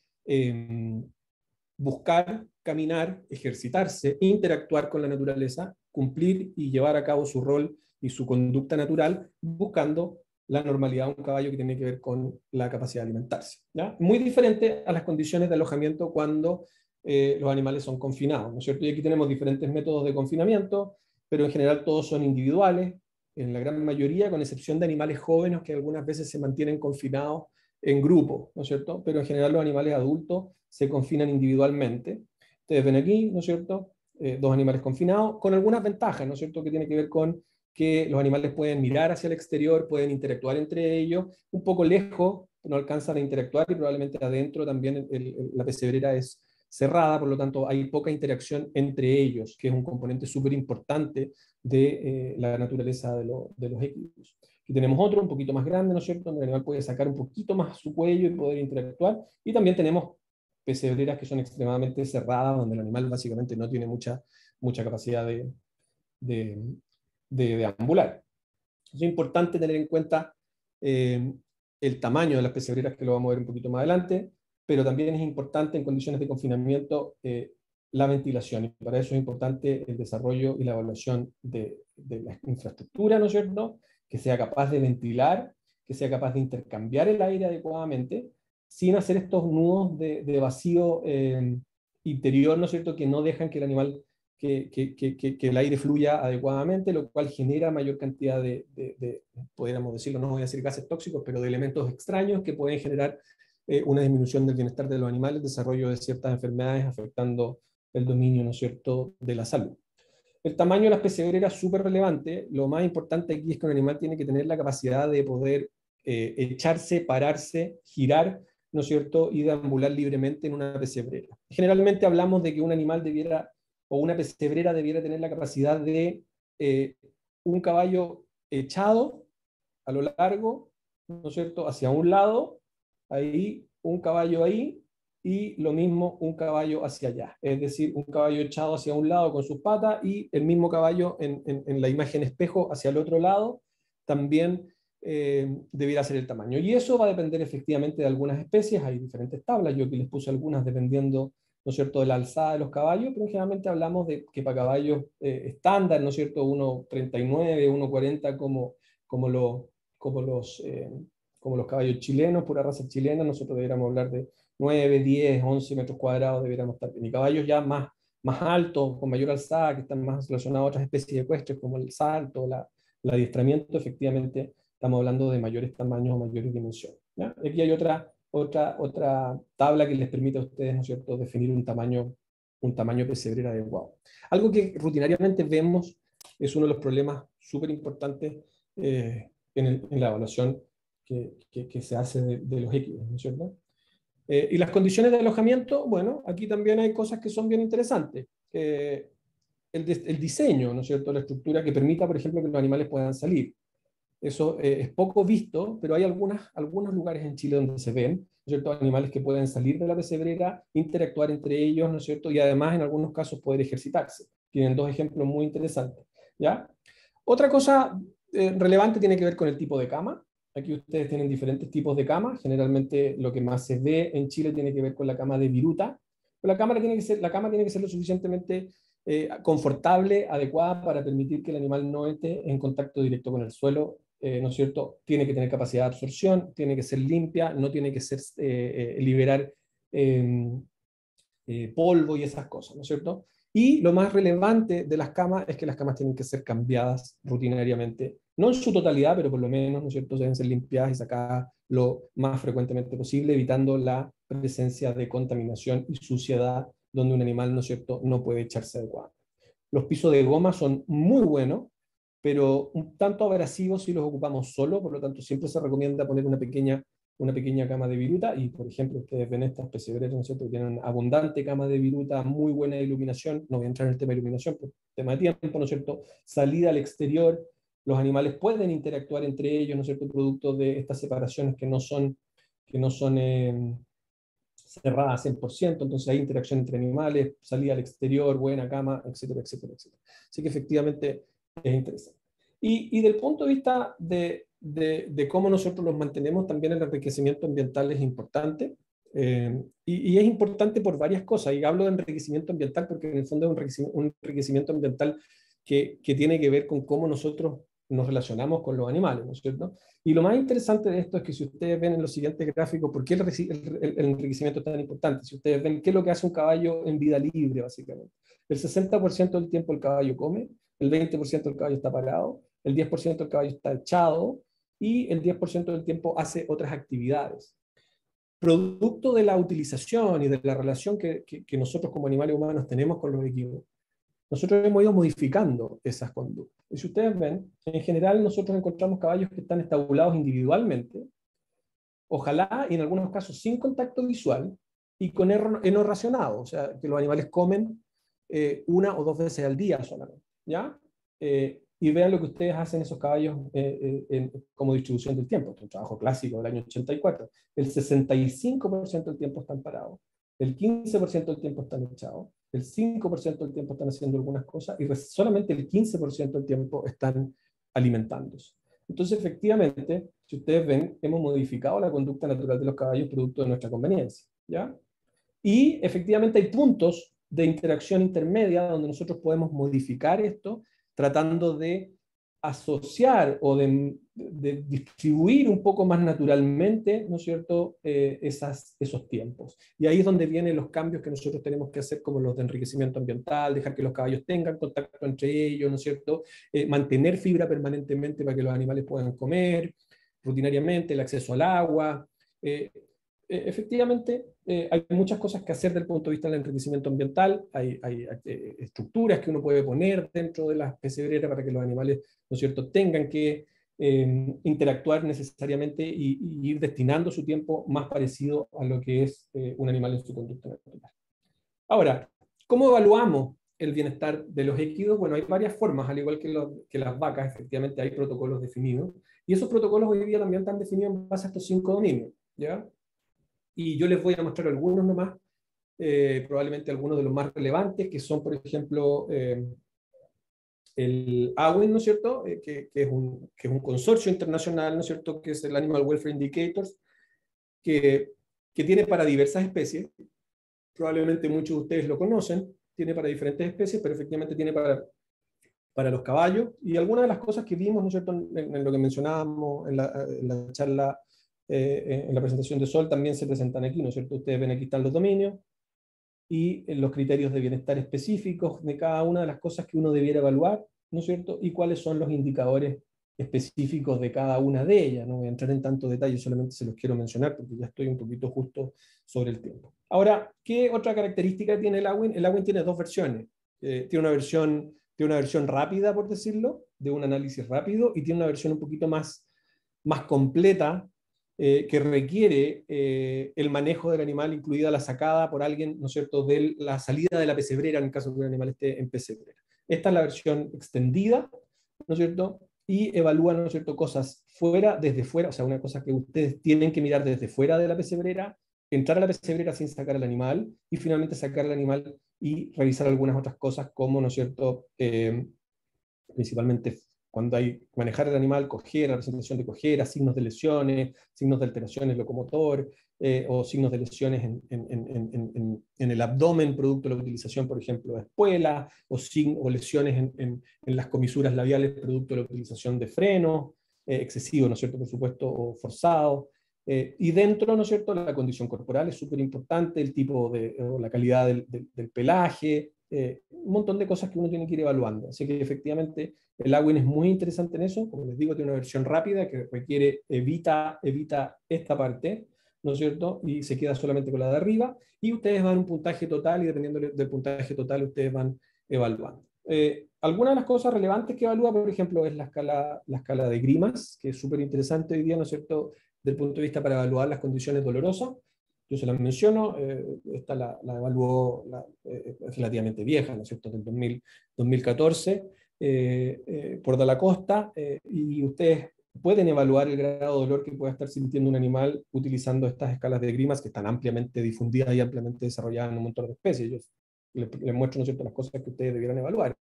buscar, caminar, ejercitarse, interactuar con la naturaleza, cumplir y llevar a cabo su rol y su conducta natural, buscando la normalidad de un caballo que tiene que ver con la capacidad de alimentarse, ¿ya? Muy diferente a las condiciones de alojamiento cuando los animales son confinados, ¿no es cierto? Y aquí tenemos diferentes métodos de confinamiento, pero en general todos son individuales, en la gran mayoría, con excepción de animales jóvenes que algunas veces se mantienen confinados en grupo, ¿no es cierto? Pero en general los animales adultos se confinan individualmente. Ustedes ven aquí, ¿no es cierto? Dos animales confinados, con algunas ventajas, ¿no es cierto? Que tiene que ver con que los animales pueden mirar hacia el exterior, pueden interactuar entre ellos, un poco lejos, no alcanzan a interactuar, y probablemente adentro también la pesebrera es cerrada, por lo tanto hay poca interacción entre ellos, que es un componente súper importante de la naturaleza de los equidus. Aquí tenemos otro un poquito más grande, ¿no es cierto?, donde el animal puede sacar un poquito más su cuello y poder interactuar, y también tenemos pesebreras que son extremadamente cerradas, donde el animal básicamente no tiene mucha capacidad de deambular. Es importante tener en cuenta el tamaño de las pesebreras, que lo vamos a ver un poquito más adelante, pero también es importante en condiciones de confinamiento la ventilación, y para eso es importante el desarrollo y la evaluación de la infraestructura, ¿no es cierto?, que sea capaz de ventilar, que sea capaz de intercambiar el aire adecuadamente, sin hacer estos nudos de vacío interior, ¿no es cierto?, que no dejan que el animal, que el aire fluya adecuadamente, lo cual genera mayor cantidad podríamos decirlo, no voy a decir gases tóxicos, pero de elementos extraños que pueden generar una disminución del bienestar de los animales, desarrollo de ciertas enfermedades afectando el dominio, ¿no es cierto?, de la salud. El tamaño de las pesebreras es súper relevante. Lo más importante aquí es que un animal tiene que tener la capacidad de poder echarse, pararse, girar, ¿no es cierto?, y deambular libremente en una pesebrera. Generalmente hablamos de que un animal debiera, o una pesebrera debiera tener la capacidad de un caballo echado a lo largo, ¿no es cierto?, hacia un lado, ahí, un caballo ahí, y lo mismo un caballo hacia allá. Es decir, un caballo echado hacia un lado con sus patas y el mismo caballo en la imagen espejo hacia el otro lado, también debiera ser el tamaño. Y eso va a depender efectivamente de algunas especies. Hay diferentes tablas, yo aquí les puse algunas dependiendo, ¿no es cierto?, de la alzada de los caballos, pero generalmente hablamos de que para caballos estándar, ¿no es cierto?, 1,39, 1,40 como los caballos chilenos, pura raza chilena, nosotros deberíamos hablar de 9, 10, 11 metros cuadrados deberíamos estar bien. Y caballos ya más altos, con mayor alzada, que están más relacionados a otras especies ecuestres, como el salto, el adiestramiento, efectivamente estamos hablando de mayores tamaños o mayores dimensiones, ¿ya? Aquí hay otra tabla que les permite a ustedes, ¿no es cierto?, definir un tamaño pesebrera adecuado. Algo que rutinariamente vemos es uno de los problemas súper importantes en la evaluación que se hace de los equidus, ¿no es cierto? Y las condiciones de alojamiento, bueno, aquí también hay cosas que son bien interesantes. El diseño, ¿no es cierto?, la estructura que permita, por ejemplo, que los animales puedan salir. Eso es poco visto, pero hay algunos lugares en Chile donde se ven, ¿no es cierto?, animales que pueden salir de la pesebrera, interactuar entre ellos, ¿no es cierto?, y además en algunos casos poder ejercitarse. Tienen dos ejemplos muy interesantes, ¿ya? Otra cosa relevante tiene que ver con el tipo de cama. Aquí ustedes tienen diferentes tipos de camas. Generalmente lo que más se ve en Chile tiene que ver con la cama de viruta. Pero la cama tiene que ser lo suficientemente confortable, adecuada para permitir que el animal no esté en contacto directo con el suelo, ¿no es cierto? Tiene que tener capacidad de absorción, tiene que ser limpia, no tiene que ser liberar polvo y esas cosas, ¿no es cierto? Y lo más relevante de las camas es que las camas tienen que ser cambiadas rutinariamente, no en su totalidad, pero por lo menos, ¿no es cierto?, deben ser limpiadas y sacadas lo más frecuentemente posible, evitando la presencia de contaminación y suciedad donde un animal, ¿no es cierto?, no puede echarse adecuado. Los pisos de goma son muy buenos, pero un tanto abrasivos si los ocupamos solo, por lo tanto siempre se recomienda poner una pequeña cama de viruta, y por ejemplo ustedes ven estas pesebreras, ¿no es cierto?, que tienen abundante cama de viruta, muy buena iluminación. No voy a entrar en el tema de iluminación por tema de tiempo, ¿no es cierto?, salida al exterior, los animales pueden interactuar entre ellos, ¿no es cierto?, producto de estas separaciones que no son cerradas 100%, entonces hay interacción entre animales, salida al exterior, buena cama, etcétera, etcétera, etcétera. Así que efectivamente es interesante. Y del punto de vista de cómo nosotros los mantenemos, también el enriquecimiento ambiental es importante, y es importante por varias cosas, y hablo de enriquecimiento ambiental porque en el fondo es un enriquecimiento ambiental que tiene que ver con cómo nosotros nos relacionamos con los animales, ¿no es cierto? Y lo más interesante de esto es que si ustedes ven en los siguientes gráficos, ¿por qué el enriquecimiento es tan importante? Si ustedes ven qué es lo que hace un caballo en vida libre, básicamente. El 60% del tiempo el caballo come, el 20% del caballo está parado, el 10% del caballo está echado, y el 10% del tiempo hace otras actividades. producto de la utilización y de la relación que nosotros como animales humanos tenemos con los equipos, nosotros hemos ido modificando esas conductas. Y si ustedes ven, en general nosotros encontramos caballos que están estabulados individualmente, ojalá y en algunos casos sin contacto visual y con heno racionado, o sea, que los animales comen una o dos veces al día solamente, ¿ya? Y vean lo que ustedes hacen esos caballos como distribución del tiempo. Este es un trabajo clásico del año 84. El 65% del tiempo están parados, el 15% del tiempo están echados, el 5% del tiempo están haciendo algunas cosas y solamente el 15% del tiempo están alimentándose. Entonces, efectivamente, si ustedes ven, hemos modificado la conducta natural de los caballos producto de nuestra conveniencia, ¿ya? Y efectivamente hay puntos de interacción intermedia donde nosotros podemos modificar esto tratando de asociar o de distribuir un poco más naturalmente, ¿no es cierto?, esos tiempos. Y ahí es donde vienen los cambios que nosotros tenemos que hacer, como los de enriquecimiento ambiental, dejar que los caballos tengan contacto entre ellos, ¿no es cierto?, mantener fibra permanentemente para que los animales puedan comer rutinariamente, el acceso al agua. Efectivamente, hay muchas cosas que hacer desde el punto de vista del enriquecimiento ambiental, hay estructuras que uno puede poner dentro de las pesebreras para que los animales, ¿no es cierto?, tengan que interactuar necesariamente y ir destinando su tiempo más parecido a lo que es un animal en su conducta natural. Ahora, ¿cómo evaluamos el bienestar de los equidos? Bueno, hay varias formas, al igual que las vacas, efectivamente hay protocolos definidos, y esos protocolos hoy día también están definidos en base a estos 5 dominios, ¿ya? Y yo les voy a mostrar algunos nomás, probablemente algunos de los más relevantes, que son, por ejemplo, el AWIN, ¿no es cierto?, que es un consorcio internacional, ¿no es cierto?, que es el Animal Welfare Indicators, que tiene para diversas especies, probablemente muchos de ustedes lo conocen, tiene para diferentes especies, pero efectivamente tiene para los caballos, y algunas de las cosas que vimos, ¿no es cierto?, en lo que mencionábamos en la charla, en la presentación de Sol, también se presentan aquí, ¿no es cierto? Ustedes ven aquí están los dominios, y los criterios de bienestar específicos de cada una de las cosas que uno debiera evaluar, ¿no es cierto?, y cuáles son los indicadores específicos de cada una de ellas. No voy a entrar en tanto detalle, solamente se los quiero mencionar porque ya estoy un poquito justo sobre el tiempo. Ahora, ¿qué otra característica tiene el AWIN? El AWIN tiene dos versiones. Tiene una versión rápida, por decirlo, de un análisis rápido, y tiene una versión un poquito más completa, que requiere el manejo del animal, incluida la sacada por alguien, ¿no es cierto?, de la salida de la pesebrera en el caso de que un animal esté en pesebrera. Esta es la versión extendida, ¿no es cierto?, y evalúa, ¿no es cierto?, cosas desde fuera, o sea, una cosa que ustedes tienen que mirar desde fuera de la pesebrera, entrar a la pesebrera sin sacar al animal, y finalmente sacar al animal y revisar algunas otras cosas como, ¿no es cierto?, principalmente cuando hay manejar el animal, cojera, presentación de cojera, signos de lesiones, signos de alteraciones locomotor, o signos de lesiones en el abdomen producto de la utilización, por ejemplo, de espuela, o lesiones en las comisuras labiales producto de la utilización de freno, excesivo, ¿no es cierto?, por supuesto, o forzado. Y dentro, ¿no es cierto?, la condición corporal es súper importante, el tipo o la calidad del pelaje, un montón de cosas que uno tiene que ir evaluando. Así que efectivamente el AWIN es muy interesante en eso. Como les digo, tiene una versión rápida que requiere, evita esta parte, ¿no es cierto?, y se queda solamente con la de arriba, y ustedes van a un puntaje total, y dependiendo del puntaje total ustedes van evaluando. Algunas de las cosas relevantes que evalúa, por ejemplo, es la escala de Grimas, que es súper interesante hoy día, ¿no es cierto?, desde el punto de vista para evaluar las condiciones dolorosas. Yo se las menciono, esta la evaluó, es relativamente vieja, ¿no es cierto?, del 2014, por Dalla Costa, y ustedes pueden evaluar el grado de dolor que pueda estar sintiendo un animal utilizando estas escalas de Grimas, que están ampliamente difundidas y ampliamente desarrolladas en un montón de especies. Yo les muestro, ¿no es cierto?, las cosas que ustedes debieran evaluar.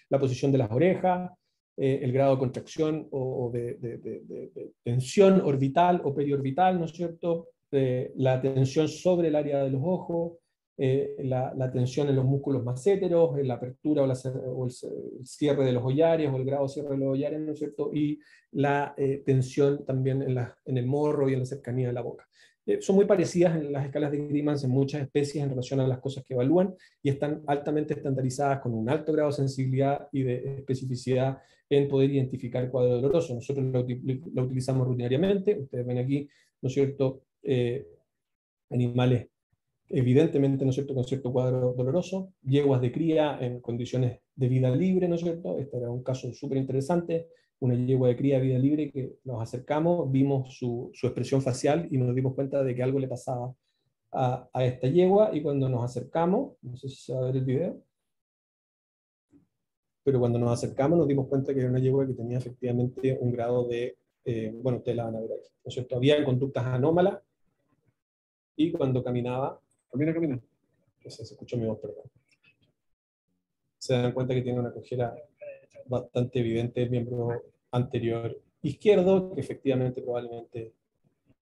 La posición de las orejas, el grado de contracción o de tensión orbital o periorbital, ¿no es cierto?, la tensión sobre el área de los ojos, la tensión en los músculos masséteros, la apertura o el cierre de los hollares, o el grado de cierre de los hollares, ¿no es cierto?, y la tensión también en el morro y en la cercanía de la boca. Son muy parecidas en las escalas de Grimmans en muchas especies en relación a las cosas que evalúan, y están altamente estandarizadas con un alto grado de sensibilidad y de especificidad en poder identificar el cuadro doloroso. Nosotros lo utilizamos rutinariamente, ustedes ven aquí, ¿no es cierto?, animales evidentemente, ¿no es cierto?, con cierto cuadro doloroso, yeguas de cría en condiciones de vida libre, ¿no es cierto? Este era un caso súper interesante, una yegua de cría de vida libre que nos acercamos, vimos su expresión facial y nos dimos cuenta de que algo le pasaba a esta yegua, y cuando nos acercamos, no sé si se va a ver el video, pero cuando nos acercamos nos dimos cuenta que era una yegua que tenía efectivamente un grado de, bueno, ustedes la van a ver aquí, ¿no es cierto? Había conductas anómalas, y cuando caminaba, camina, se escuchó mi voz, perdón. Se dan cuenta que tiene una cojera bastante evidente del miembro anterior izquierdo, que efectivamente probablemente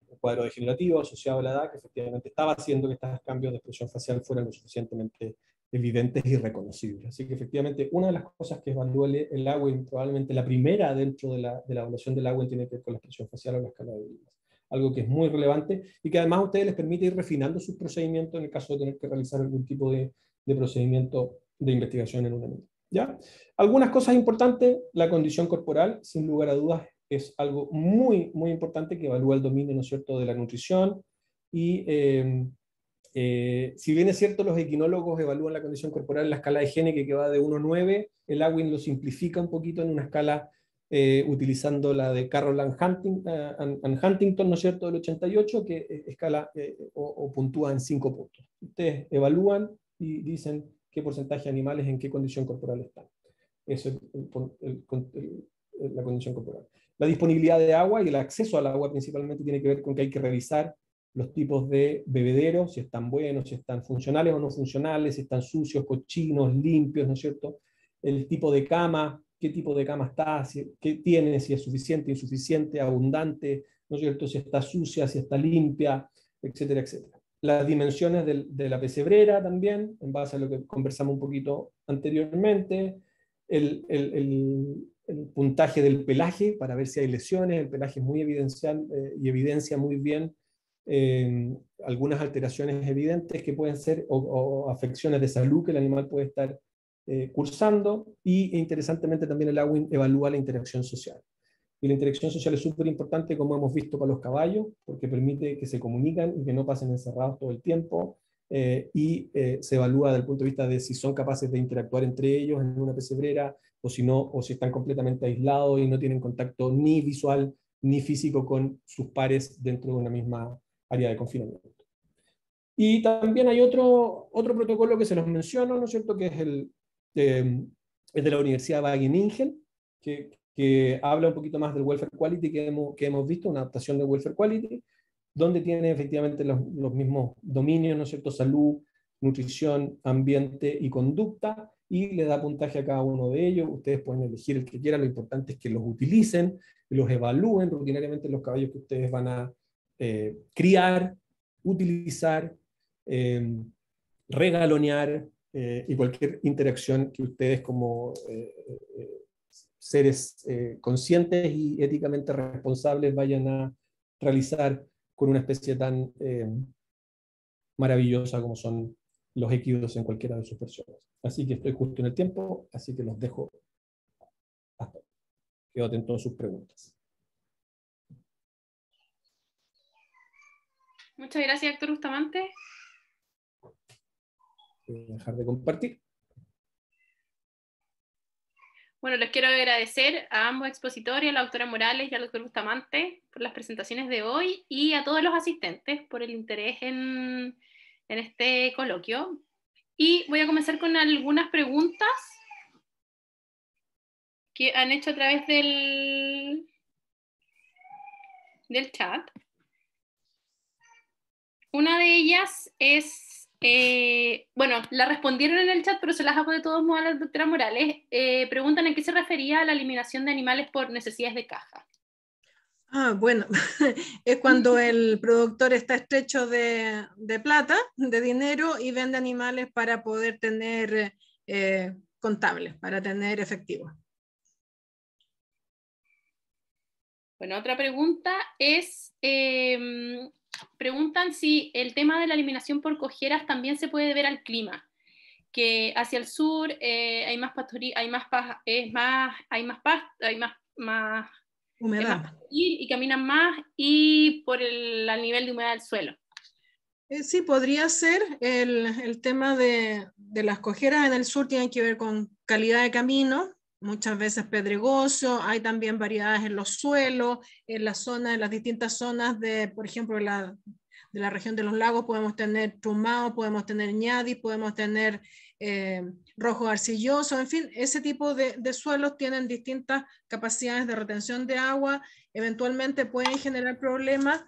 un cuadro degenerativo asociado a la edad, que efectivamente estaba haciendo que estos cambios de expresión facial fueran lo suficientemente evidentes y reconocibles. Así que efectivamente una de las cosas que evalúa el Awin, probablemente la primera dentro de la evaluación del Awin, tiene que ver con la expresión facial o la escala de Willis. Algo que es muy relevante y que además a ustedes les permite ir refinando sus procedimientos en el caso de tener que realizar algún tipo de procedimiento de investigación en un animal. ¿Ya? Algunas cosas importantes: la condición corporal, sin lugar a dudas, es algo muy, muy importante que evalúa el dominio, ¿no es cierto?, de la nutrición. Y si bien es cierto, los equinólogos evalúan la condición corporal en la escala de Gene, que va de 1 a 9, el Awin lo simplifica un poquito en una escala utilizando la de Carroll and Huntington, ¿no es cierto?, del 88, que escala o puntúa en 5 puntos. Ustedes evalúan y dicen qué porcentaje de animales en qué condición corporal están. Eso es la condición corporal. La disponibilidad de agua y el acceso al agua principalmente tiene que ver con que hay que revisar los tipos de bebederos, si están buenos, si están funcionales o no funcionales, si están sucios, cochinos, limpios, ¿no es cierto? El tipo de cama, qué tipo de cama está, qué tiene, si es suficiente, insuficiente, abundante, ¿no es cierto?, si está sucia, si está limpia, etcétera, etcétera. Las dimensiones de la pesebrera también, en base a lo que conversamos un poquito anteriormente, el puntaje del pelaje para ver si hay lesiones. El pelaje es muy evidencial y evidencia muy bien algunas alteraciones evidentes que pueden ser o afecciones de salud que el animal puede estar cursando. Y interesantemente también el Awin evalúa la interacción social. Y la interacción social es súper importante, como hemos visto para los caballos, porque permite que se comunican y que no pasen encerrados todo el tiempo. Se evalúa desde el punto de vista de si son capaces de interactuar entre ellos en una pesebrera, o si no, o si están completamente aislados y no tienen contacto ni visual ni físico con sus pares dentro de una misma área de confinamiento. Y también hay otro protocolo que se los menciono, ¿no es cierto?, que es el de la Universidad Wageningen, que habla un poquito más del welfare quality que hemos visto, una adaptación de welfare quality, donde tiene efectivamente los mismos dominios, ¿no es cierto?, salud, nutrición, ambiente y conducta, y le da puntaje a cada uno de ellos. Ustedes pueden elegir el que quieran, lo importante es que los utilicen, los evalúen rutinariamente los caballos que ustedes van a criar, utilizar, regalonear, y cualquier interacción que ustedes como seres conscientes y éticamente responsables vayan a realizar con una especie tan maravillosa como son los equidos en cualquiera de sus versiones. Así que estoy justo en el tiempo, así que los dejo hasta. Quedo atento a sus preguntas. Muchas gracias, Héctor Bustamante. Voy a dejar de compartir. Bueno, les quiero agradecer a ambos expositores, a la doctora Morales y al doctor Bustamante, por las presentaciones de hoy, y a todos los asistentes por el interés en este coloquio. Y voy a comenzar con algunas preguntas que han hecho a través del chat. Una de ellas es, bueno, la respondieron en el chat, pero se las hago de todos modos a la doctora Morales. Preguntan en qué se refería a la eliminación de animales por necesidades de caja. Bueno, es cuando el productor está estrecho de plata, de dinero, y vende animales para poder tener contables, para tener efectivo. Bueno, otra pregunta es, preguntan si el tema de la eliminación por cojeras también se puede deber al clima, que hacia el sur hay más pastoría, hay más humedad y caminan más, y por el nivel de humedad del suelo. Sí, podría ser. El tema de las cojeras en el sur tiene que ver con calidad de camino, muchas veces pedregoso. Hay también variedades en los suelos, en las zonas, en las distintas zonas de, por ejemplo, de la región de los lagos podemos tener trumao, podemos tener ñadi, podemos tener rojo arcilloso, en fin, ese tipo de suelos tienen distintas capacidades de retención de agua, eventualmente pueden generar problemas.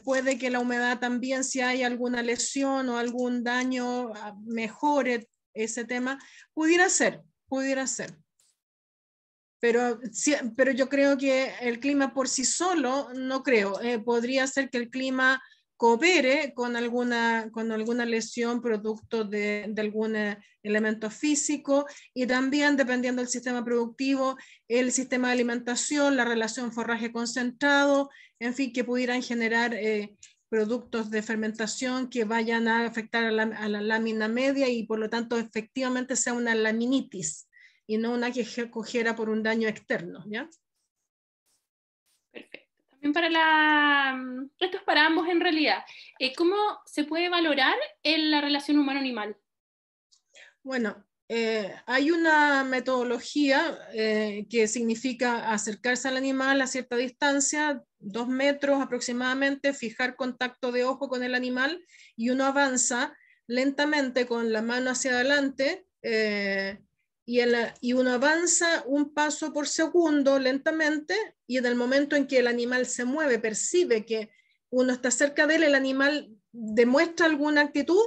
Puede que la humedad también, si hay alguna lesión o algún daño, mejore ese tema. Pudiera ser, pudiera ser. Pero yo creo que el clima por sí solo, no creo. Podría ser que el clima coopere con alguna lesión producto de algún elemento físico, y también dependiendo del sistema productivo, el sistema de alimentación, la relación forraje concentrado, en fin, que pudieran generar productos de fermentación que vayan a afectar a la lámina media y por lo tanto efectivamente sea una laminitis y no una cojera por un daño externo, ¿ya? Perfecto. También esto es para ambos en realidad. ¿Cómo se puede valorar la relación humano-animal? Bueno, hay una metodología que significa acercarse al animal a cierta distancia, 2 metros aproximadamente, fijar contacto de ojo con el animal y uno avanza lentamente con la mano hacia adelante y uno avanza un paso por segundo lentamente, y en el momento en que el animal se mueve, percibe que uno está cerca de él, el animal demuestra alguna actitud.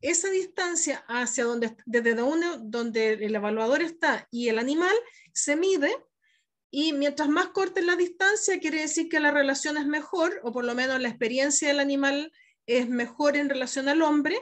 Esa distancia hacia desde donde el evaluador está y el animal se mide, y mientras más corta es la distancia, quiere decir que la relación es mejor, o por lo menos la experiencia del animal es mejor en relación al hombre,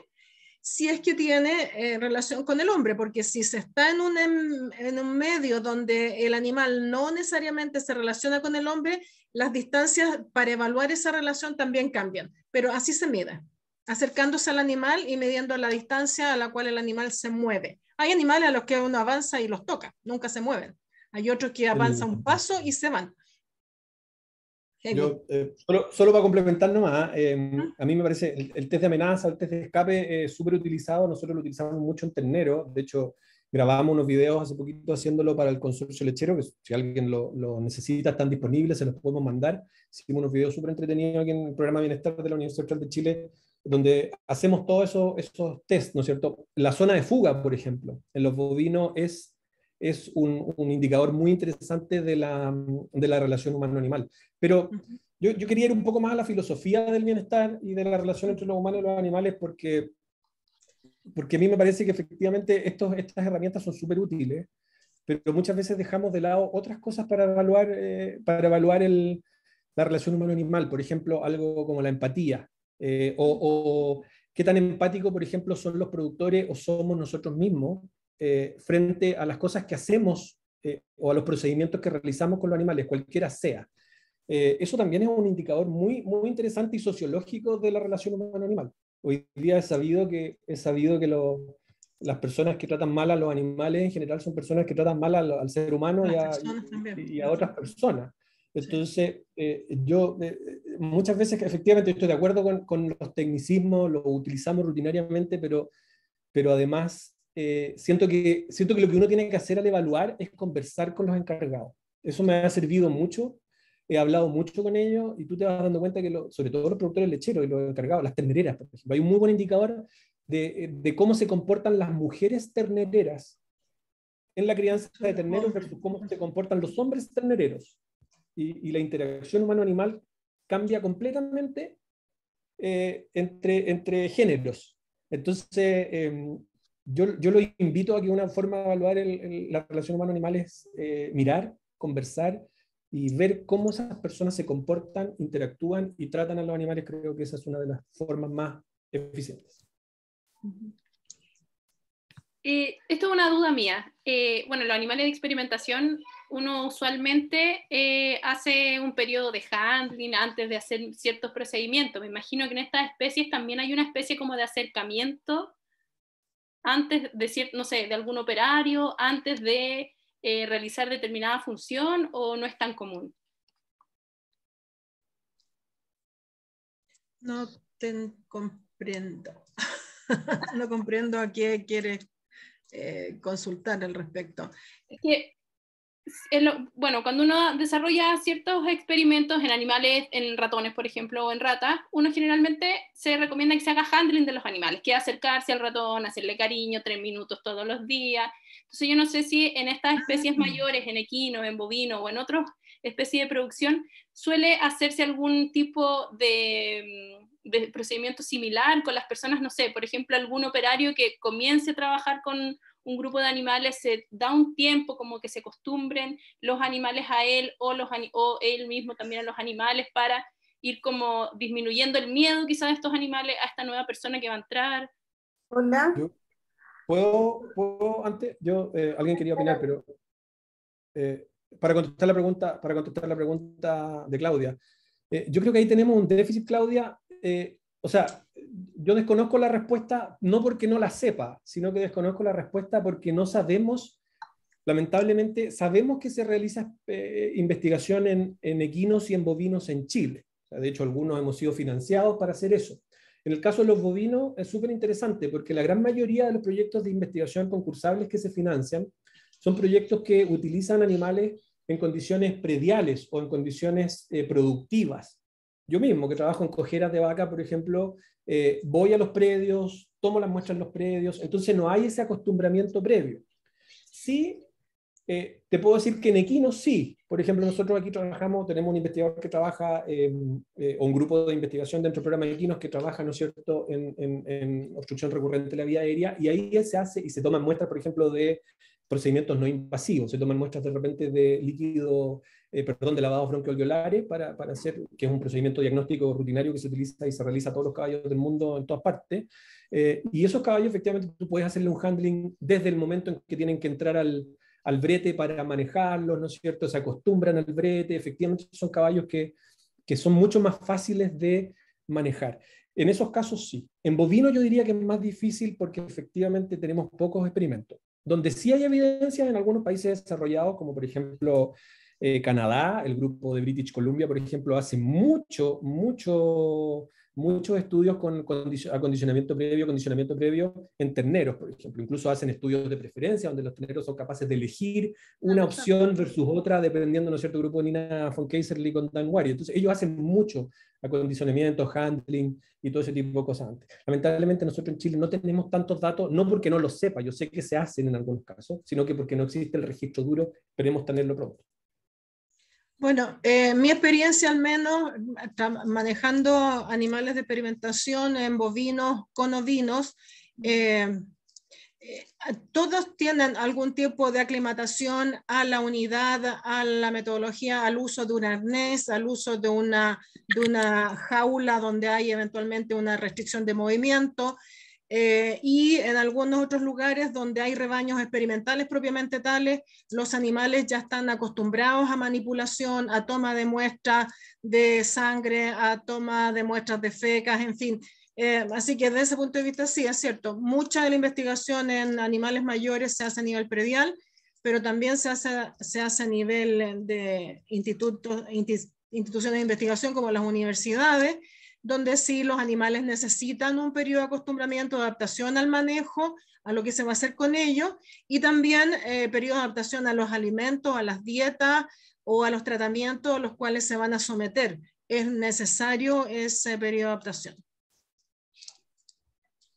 si es que tiene relación con el hombre, porque si se está en un medio donde el animal no necesariamente se relaciona con el hombre, las distancias para evaluar esa relación también cambian, pero así se mide, acercándose al animal y midiendo la distancia a la cual el animal se mueve. Hay animales a los que uno avanza y los toca, nunca se mueven. Hay otros que avanzan un paso y se van. Yo, solo para complementar nomás, a mí me parece el test de amenaza, el test de escape súper utilizado. Nosotros lo utilizamos mucho en ternero. De hecho, grabamos unos videos hace poquito haciéndolo para el consorcio lechero, que si alguien lo necesita, están disponibles, se los podemos mandar. Hicimos unos videos súper entretenidos aquí en el programa Bienestar de la Universidad Central de Chile, donde hacemos todos esos test, ¿no es cierto? La zona de fuga, por ejemplo, en los bovinos es un indicador muy interesante de la relación humano-animal. Pero yo quería ir un poco más a la filosofía del bienestar y de la relación entre los humanos y los animales, porque a mí me parece que efectivamente estas herramientas son súper útiles, pero muchas veces dejamos de lado otras cosas para evaluar la relación humano-animal. Por ejemplo, algo como la empatía, o qué tan empático, por ejemplo, son los productores o somos nosotros mismos frente a las cosas que hacemos o a los procedimientos que realizamos con los animales, cualquiera sea. Eso también es un indicador muy, muy interesante y sociológico de la relación humano-animal. Hoy día es sabido que las personas que tratan mal a los animales en general son personas que tratan mal al ser humano y a otras personas. Entonces, yo muchas veces efectivamente estoy de acuerdo con los tecnicismos, los utilizamos rutinariamente, pero además siento que lo que uno tiene que hacer al evaluar es conversar con los encargados. Eso me ha servido mucho. He hablado mucho con ellos y tú te vas dando cuenta que, sobre todo los productores lecheros y los encargados, las ternereras, por ejemplo, hay un muy buen indicador de cómo se comportan las mujeres ternereras en la crianza de terneros versus cómo se comportan los hombres ternereros. Y la interacción humano-animal cambia completamente entre géneros. Entonces, yo lo invito a que una forma de evaluar la relación humano-animal es mirar, conversar y ver cómo esas personas se comportan, interactúan y tratan a los animales. Creo que esa es una de las formas más eficientes. Esto es una duda mía. Bueno, los animales de experimentación, uno usualmente hace un periodo de handling antes de hacer ciertos procedimientos. Me imagino que en estas especies también hay una especie como de acercamiento antes de, no sé, de algún operario, antes de realizar determinada función, o no es tan común. No te comprendo. No comprendo a qué quieres consultar al respecto. Es que, bueno, cuando uno desarrolla ciertos experimentos en animales, en ratones, por ejemplo, o en ratas, uno generalmente se recomienda que se haga handling de los animales, que es acercarse al ratón, hacerle cariño 3 minutos todos los días. Entonces yo no sé si en estas especies mayores, en equinos, en bovinos o en otras especies de producción, suele hacerse algún tipo de procedimiento similar con las personas, no sé, por ejemplo, algún operario que comience a trabajar con un grupo de animales, se da un tiempo como que se acostumbren los animales a él o él mismo también a los animales para ir como disminuyendo el miedo quizás de estos animales a esta nueva persona que va a entrar. Hola. Yo puedo antes, alguien quería opinar, pero para contestar la pregunta de Claudia, yo creo que ahí tenemos un déficit, Claudia. O sea, yo desconozco la respuesta no porque no la sepa, sino que desconozco la respuesta porque no sabemos, lamentablemente, sabemos que se realiza investigación en equinos y en bovinos en Chile. O sea, de hecho, algunos hemos sido financiados para hacer eso. En el caso de los bovinos es súper interesante porque la gran mayoría de los proyectos de investigación concursables que se financian son proyectos que utilizan animales en condiciones prediales o en condiciones productivas. Yo mismo, que trabajo en cojeras de vaca, por ejemplo, voy a los predios, tomo las muestras en los predios, entonces no hay ese acostumbramiento previo. Sí, te puedo decir que en equinos sí. Por ejemplo, nosotros aquí trabajamos, tenemos un investigador que trabaja, o un grupo de investigación dentro del programa de equinos que trabaja, ¿no es cierto?, en obstrucción recurrente de la vía aérea, y ahí se hace y se toman muestras, por ejemplo, de procedimientos no invasivos, se toman muestras de repente de líquido, de lavados bronquiolarios para hacer, que es un procedimiento diagnóstico rutinario que se utiliza y se realiza a todos los caballos del mundo en todas partes, y esos caballos efectivamente tú puedes hacerle un handling desde el momento en que tienen que entrar al brete para manejarlos, ¿no es cierto? Se acostumbran al brete, efectivamente son caballos que son mucho más fáciles de manejar. En esos casos sí. En bovino yo diría que es más difícil porque efectivamente tenemos pocos experimentos. Donde sí hay evidencia en algunos países desarrollados, como por ejemplo Canadá, el grupo de British Columbia, por ejemplo, hace muchos estudios con condicionamiento previo en terneros, por ejemplo. Incluso hacen estudios de preferencia, donde los terneros son capaces de elegir una opción versus otra, dependiendo, ¿no es cierto?, grupo de Nina von Kaiserly con Dan Wari. Entonces, ellos hacen mucho acondicionamiento, handling y todo ese tipo de cosas antes. Lamentablemente, nosotros en Chile no tenemos tantos datos, no porque no lo sepa, yo sé que se hacen en algunos casos, sino que porque no existe el registro duro, esperemos tenerlo pronto. Bueno, mi experiencia al menos manejando animales de experimentación en bovinos con ovinos, todos tienen algún tipo de aclimatación a la unidad, a la metodología, al uso de un arnés, al uso de una jaula donde hay eventualmente una restricción de movimiento. Y en algunos otros lugares donde hay rebaños experimentales propiamente tales, los animales ya están acostumbrados a manipulación, a toma de muestras de sangre, a toma de muestras de fecas, en fin. Así que desde ese punto de vista sí, es cierto, mucha de la investigación en animales mayores se hace a nivel predial, pero también se hace a nivel de instituciones de investigación como las universidades, donde sí los animales necesitan un periodo de acostumbramiento, de adaptación al manejo, a lo que se va a hacer con ellos, y también periodo de adaptación a los alimentos, a las dietas o a los tratamientos a los cuales se van a someter. Es necesario ese periodo de adaptación.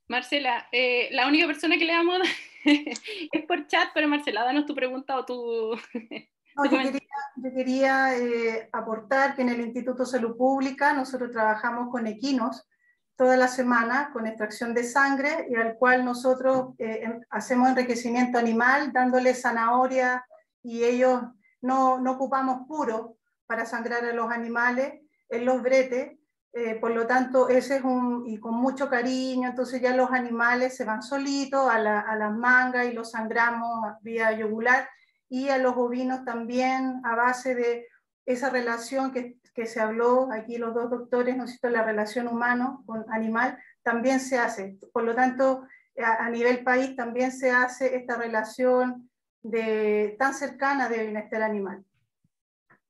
Marcela, la única persona que le damos es por chat, pero Marcela, danos tu pregunta o tu... No, yo quería aportar que en el Instituto Salud Pública nosotros trabajamos con equinos toda la semana con extracción de sangre, y al cual nosotros hacemos enriquecimiento animal dándole zanahoria, y ellos no ocupamos puro para sangrar a los animales en los bretes. Por lo tanto, ese es y con mucho cariño, entonces ya los animales se van solitos a las mangas y los sangramos vía yugular, y a los bovinos también a base de esa relación que se habló aquí los dos doctores, ¿no es cierto?, la relación humano con animal, también se hace. Por lo tanto, a nivel país también se hace esta relación tan cercana de bienestar animal.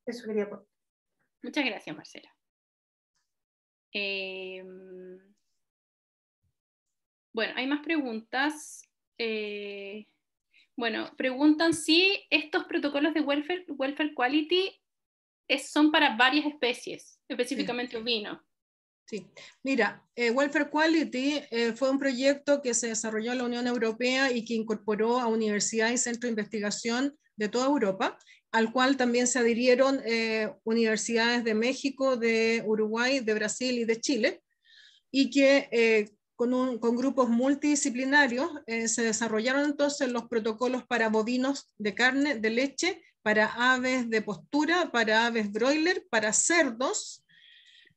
Eso quería aportar. Muchas gracias, Marcela. Bueno, hay más preguntas. Bueno, preguntan si estos protocolos de welfare quality son para varias especies, específicamente ovino. Sí, mira, Welfare Quality fue un proyecto que se desarrolló en la Unión Europea y que incorporó a universidades y centros de investigación de toda Europa, al cual también se adhirieron universidades de México, de Uruguay, de Brasil y de Chile, y que con grupos multidisciplinarios se desarrollaron entonces los protocolos para bovinos de carne, de leche, para aves de postura, para aves broiler, para cerdos.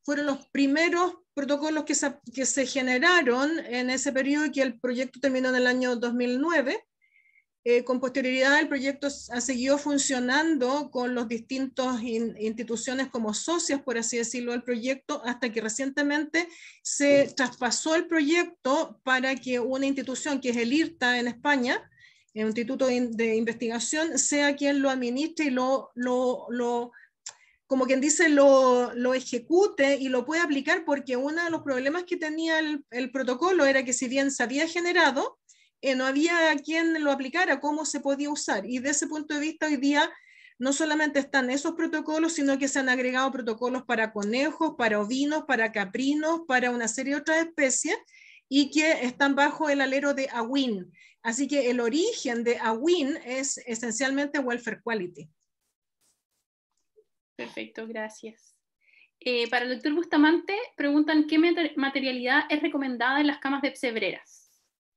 Fueron los primeros protocolos que se generaron en ese periodo y que el proyecto terminó en el año 2009. Con posterioridad el proyecto ha seguido funcionando con las distintas instituciones como socias, por así decirlo, del proyecto, hasta que recientemente se traspasó el proyecto para que una institución que es el IRTA en España, el Instituto de Investigación, sea quien lo administre y como quien dice, lo ejecute y lo pueda aplicar, porque uno de los problemas que tenía el protocolo era que si bien se había generado, no había quien lo aplicara, cómo se podía usar. Y de ese punto de vista, hoy día no solamente están esos protocolos, sino que se han agregado protocolos para conejos, para ovinos, para caprinos, para una serie de otras especies, y que están bajo el alero de AWIN. Así que el origen de AWIN es esencialmente Welfare Quality. Perfecto, gracias. Para el doctor Bustamante, preguntan qué materialidad es recomendada en las camas de pesebreras.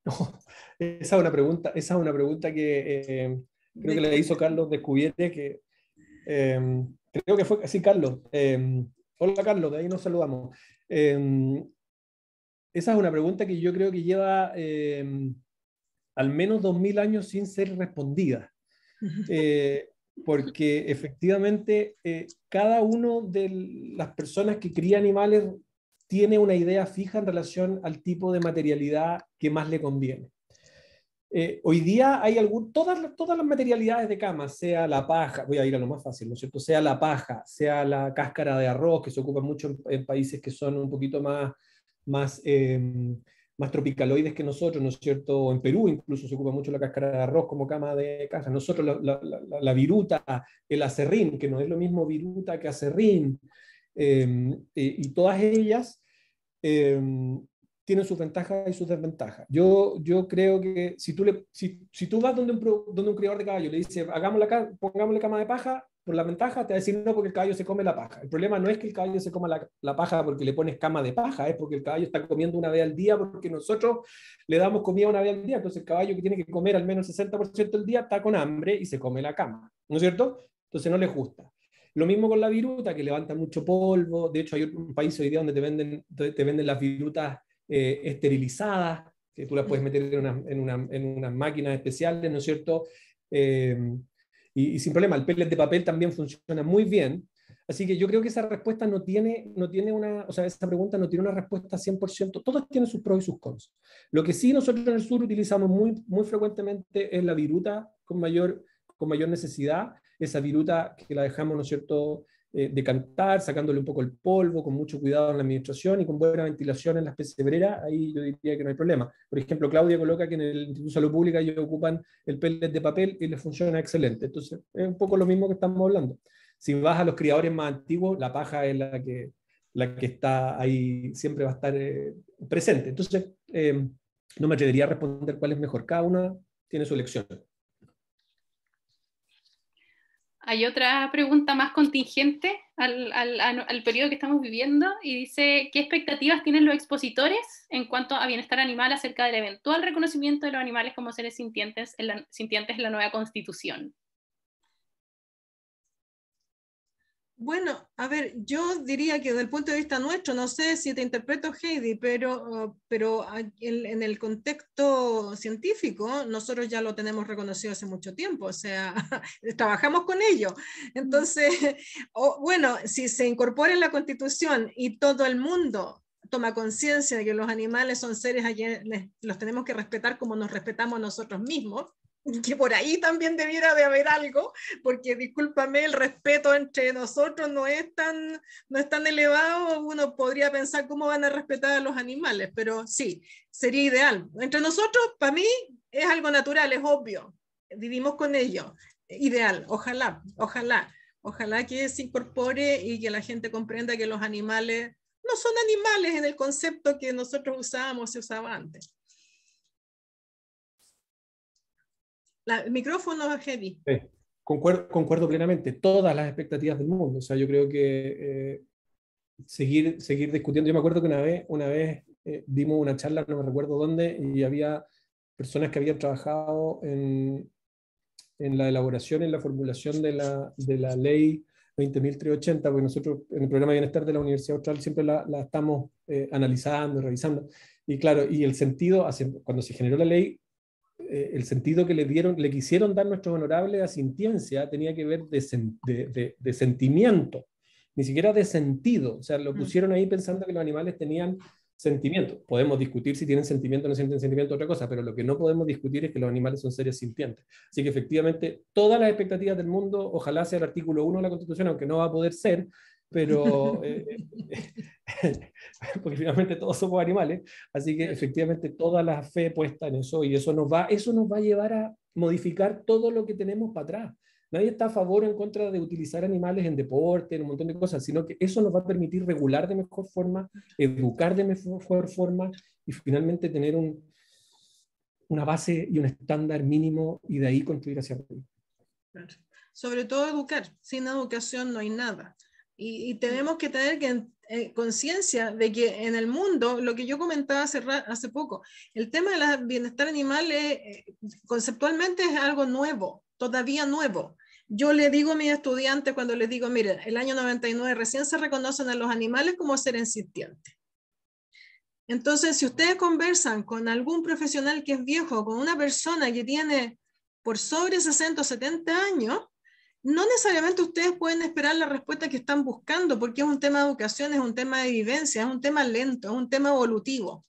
Oh, esa es una pregunta que creo que le hizo Carlos Descubierte, que creo que fue así, Carlos. Hola Carlos, de ahí nos saludamos. Esa es una pregunta que yo creo que lleva al menos 2000 años sin ser respondida. Porque efectivamente cada uno de las personas que cría animales tiene una idea fija en relación al tipo de materialidad que más le conviene. Hoy día hay todas las materialidades de cama, sea la paja, voy a ir a lo más fácil, ¿no es cierto? Sea la paja, sea la cáscara de arroz, que se ocupa mucho en países que son un poquito más tropicaloides que nosotros, ¿no es cierto? En Perú incluso se ocupa mucho la cáscara de arroz como cama de caja. Nosotros la viruta, el acerrín, que no es lo mismo viruta que acerrín, y todas ellas tienen sus ventajas y sus desventajas. Yo creo que si tú vas donde un criador de caballo le dice, pongámosle cama de paja, por la ventaja te va a decir no, porque el caballo se come la paja. El problema no es que el caballo se coma la paja porque le pones cama de paja, es porque el caballo está comiendo una vez al día, porque nosotros le damos comida una vez al día. Entonces el caballo que tiene que comer al menos el 60% del día está con hambre y se come la cama, ¿no es cierto? Entonces no le gusta. Lo mismo con la viruta, que levanta mucho polvo. De hecho hay un país hoy día donde te venden las virutas esterilizadas, que tú las puedes meter en unas máquinas especiales, ¿no es cierto? Y sin problema, el pellet de papel también funciona muy bien. Así que yo creo que esa respuesta esa pregunta no tiene una respuesta 100%. Todos tienen sus pros y sus cons. Lo que sí nosotros en el sur utilizamos muy, muy frecuentemente es la viruta con mayor necesidad, esa viruta que la dejamos, ¿no es cierto?, decantar, sacándole un poco el polvo, con mucho cuidado en la administración y con buena ventilación en las pesebreras. Ahí yo diría que no hay problema. Por ejemplo, Claudia coloca que en el Instituto de Salud Pública ellos ocupan el pellet de papel y les funciona excelente. Entonces, es un poco lo mismo que estamos hablando. Si vas a los criadores más antiguos, la paja es la que está ahí, siempre va a estar presente. Entonces, no me atrevería a responder cuál es mejor. Cada una tiene su elección. Hay otra pregunta más contingente al periodo que estamos viviendo y dice, ¿qué expectativas tienen los expositores en cuanto a bienestar animal acerca del eventual reconocimiento de los animales como seres sintientes en la nueva Constitución? Bueno, a ver, yo diría que desde el punto de vista nuestro, no sé si te interpreto, Heidi, pero en el contexto científico nosotros ya lo tenemos reconocido hace mucho tiempo, o sea, trabajamos con ello. Entonces, bueno, si se incorpora en la Constitución y todo el mundo toma conciencia de que los animales son seres a quienes los tenemos que respetar como nos respetamos nosotros mismos, que por ahí también debiera de haber algo, porque discúlpame, el respeto entre nosotros no es tan elevado. Uno podría pensar cómo van a respetar a los animales, pero sí, sería ideal. Entre nosotros, para mí, es algo natural, es obvio. Vivimos con ellos. Ideal, ojalá que se incorpore y que la gente comprenda que los animales no son animales en el concepto que nosotros usábamos, se usaba antes. El micrófono es heavy. Sí, concuerdo plenamente. Todas las expectativas del mundo. O sea, yo creo que seguir discutiendo. Yo me acuerdo que una vez dimos una charla, no me recuerdo dónde, y había personas que habían trabajado en la elaboración, en la formulación de la ley 20.380, porque nosotros en el programa de bienestar de la Universidad Austral siempre la estamos analizando, revisando. Y claro, y el sentido, cuando se generó la ley, el sentido que le quisieron dar nuestros honorables a Sintiencia tenía que ver de sentimiento, ni siquiera de sentido. O sea, lo pusieron ahí pensando que los animales tenían sentimiento. Podemos discutir si tienen sentimiento o no sienten sentimiento, otra cosa, pero lo que no podemos discutir es que los animales son seres sintientes. Así que efectivamente, todas las expectativas del mundo, ojalá sea el artículo 1 de la Constitución, aunque no va a poder ser, pero porque finalmente todos somos animales, así que efectivamente toda la fe puesta en eso, y eso nos va a llevar a modificar todo lo que tenemos para atrás. Nadie está a favor o en contra de utilizar animales en deporte, en un montón de cosas, sino que eso nos va a permitir regular de mejor forma, educar de mejor forma y finalmente tener una base y un estándar mínimo y de ahí construir hacia arriba. Sobre todo educar. Sin educación no hay nada. Y tenemos que tener conciencia de que en el mundo, lo que yo comentaba hace poco, el tema del bienestar animal conceptualmente es algo nuevo, todavía nuevo. Yo le digo a mis estudiantes cuando les digo, miren, el año 99 recién se reconocen a los animales como seres sintientes. Entonces, si ustedes conversan con algún profesional que es viejo, con una persona que tiene por sobre 60 o 70 años, no necesariamente ustedes pueden esperar la respuesta que están buscando, porque es un tema de educación, es un tema de vivencia, es un tema lento, es un tema evolutivo.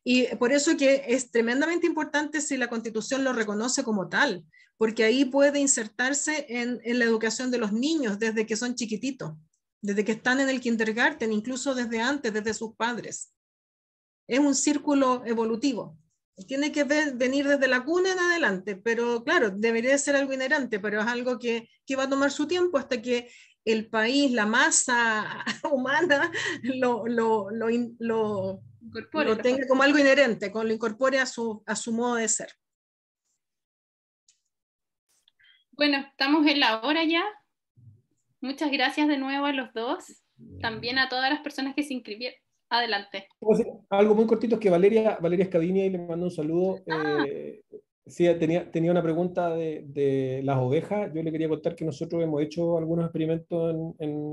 Y por eso que es tremendamente importante si la Constitución lo reconoce como tal, porque ahí puede insertarse en la educación de los niños desde que son chiquititos, desde que están en el kindergarten, incluso desde antes, desde sus padres. Es un círculo evolutivo. Tiene que venir desde la cuna en adelante, pero claro, debería ser algo inherente, pero es algo que va a tomar su tiempo hasta que el país, la masa humana, lo tenga como algo inherente, lo incorpore a su modo de ser. Bueno, estamos en la hora ya. Muchas gracias de nuevo a los dos, también a todas las personas que se inscribieron. Adelante. Algo muy cortito es que Valeria Scavini, y le mando un saludo. Sí, tenía una pregunta de las ovejas. Yo le quería contar que nosotros hemos hecho algunos experimentos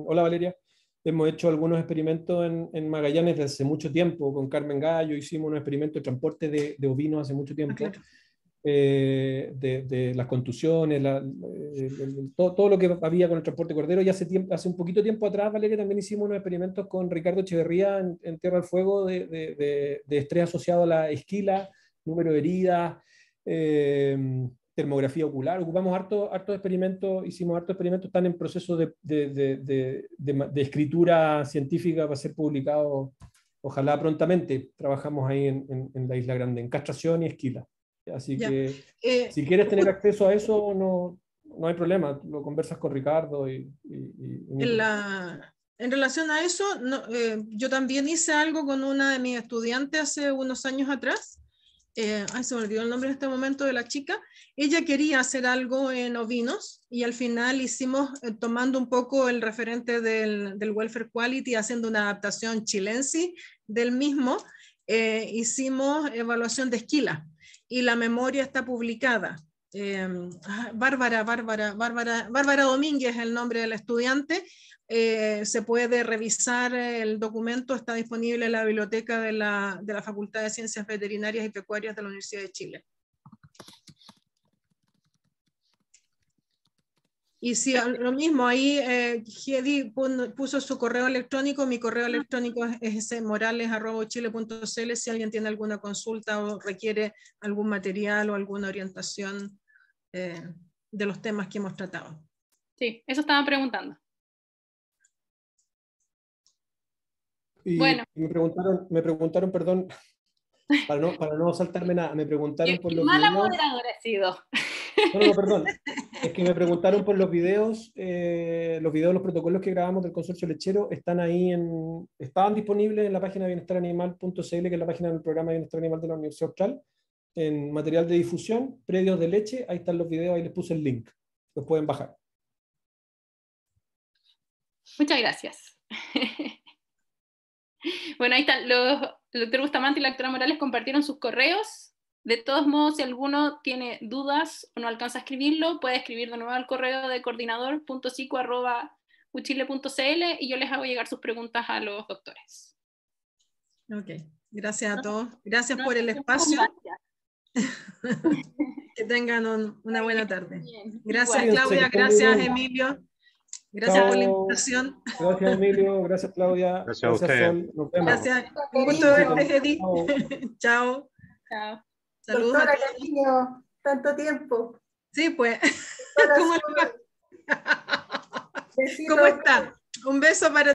Hola Valeria, hemos hecho algunos experimentos en Magallanes desde hace mucho tiempo. Con Carmen Gallo hicimos un experimento de transporte de ovinos hace mucho tiempo. Claro. De las contusiones, todo lo que había con el transporte cordero. Y hace un poquito tiempo atrás, Valeria, también hicimos unos experimentos con Ricardo Echeverría en Tierra del Fuego de estrés asociado a la esquila, número de heridas, termografía ocular. Ocupamos hartos experimentos, hicimos hartos experimentos, están en proceso de escritura científica para ser publicado, ojalá prontamente. Trabajamos ahí en la Isla Grande, en castración y esquila. Así que si quieres tener acceso a eso, no hay problema, lo conversas con Ricardo. En relación a eso, yo también hice algo con una de mis estudiantes hace unos años atrás. Se me olvidó el nombre en este momento de la chica. Ella quería hacer algo en ovinos y al final hicimos, tomando un poco el referente del Welfare Quality, haciendo una adaptación chilense del mismo, hicimos evaluación de esquila. Y la memoria está publicada. Bárbara Domínguez es el nombre del estudiante. Se puede revisar el documento, está disponible en la biblioteca de la Facultad de Ciencias Veterinarias y Pecuarias de la Universidad de Chile. Y si lo mismo, ahí Hedy puso su correo electrónico, mi correo electrónico es morales@chile.cl si alguien tiene alguna consulta o requiere algún material o alguna orientación de los temas que hemos tratado. Sí, eso estaban preguntando. Y bueno. Me preguntaron, perdón, para no saltarme nada, me preguntaron por los mala videos. moderadora he sido. No, perdón. Es que me preguntaron por los videos de los protocolos que grabamos del consorcio lechero, estaban disponibles en la página bienestaranimal.cl, que es la página del programa de Bienestar Animal de la Universidad Austral, en material de difusión, predios de leche, ahí están los videos, ahí les puse el link, los pueden bajar. Muchas gracias. Bueno, ahí están, el doctor Bustamante y la doctora Morales compartieron sus correos. De todos modos, si alguno tiene dudas o no alcanza a escribirlo, puede escribir de nuevo al correo de coordinador.sico@uchile.cl y yo les hago llegar sus preguntas a los doctores. Ok, gracias a todos. Gracias por el espacio. Que tengan una buena tarde. Gracias, Claudia. Gracias, Emilio. Gracias por la invitación. Gracias, Emilio. Gracias, Claudia. Gracias a ustedes. Sol. Nos vemos. Gracias. Un gusto verte, Edith. Chao. Chao. Saludos. Doctora Cariño, tanto tiempo. Sí, pues. ¿Cómo ¿Cómo está? Un beso para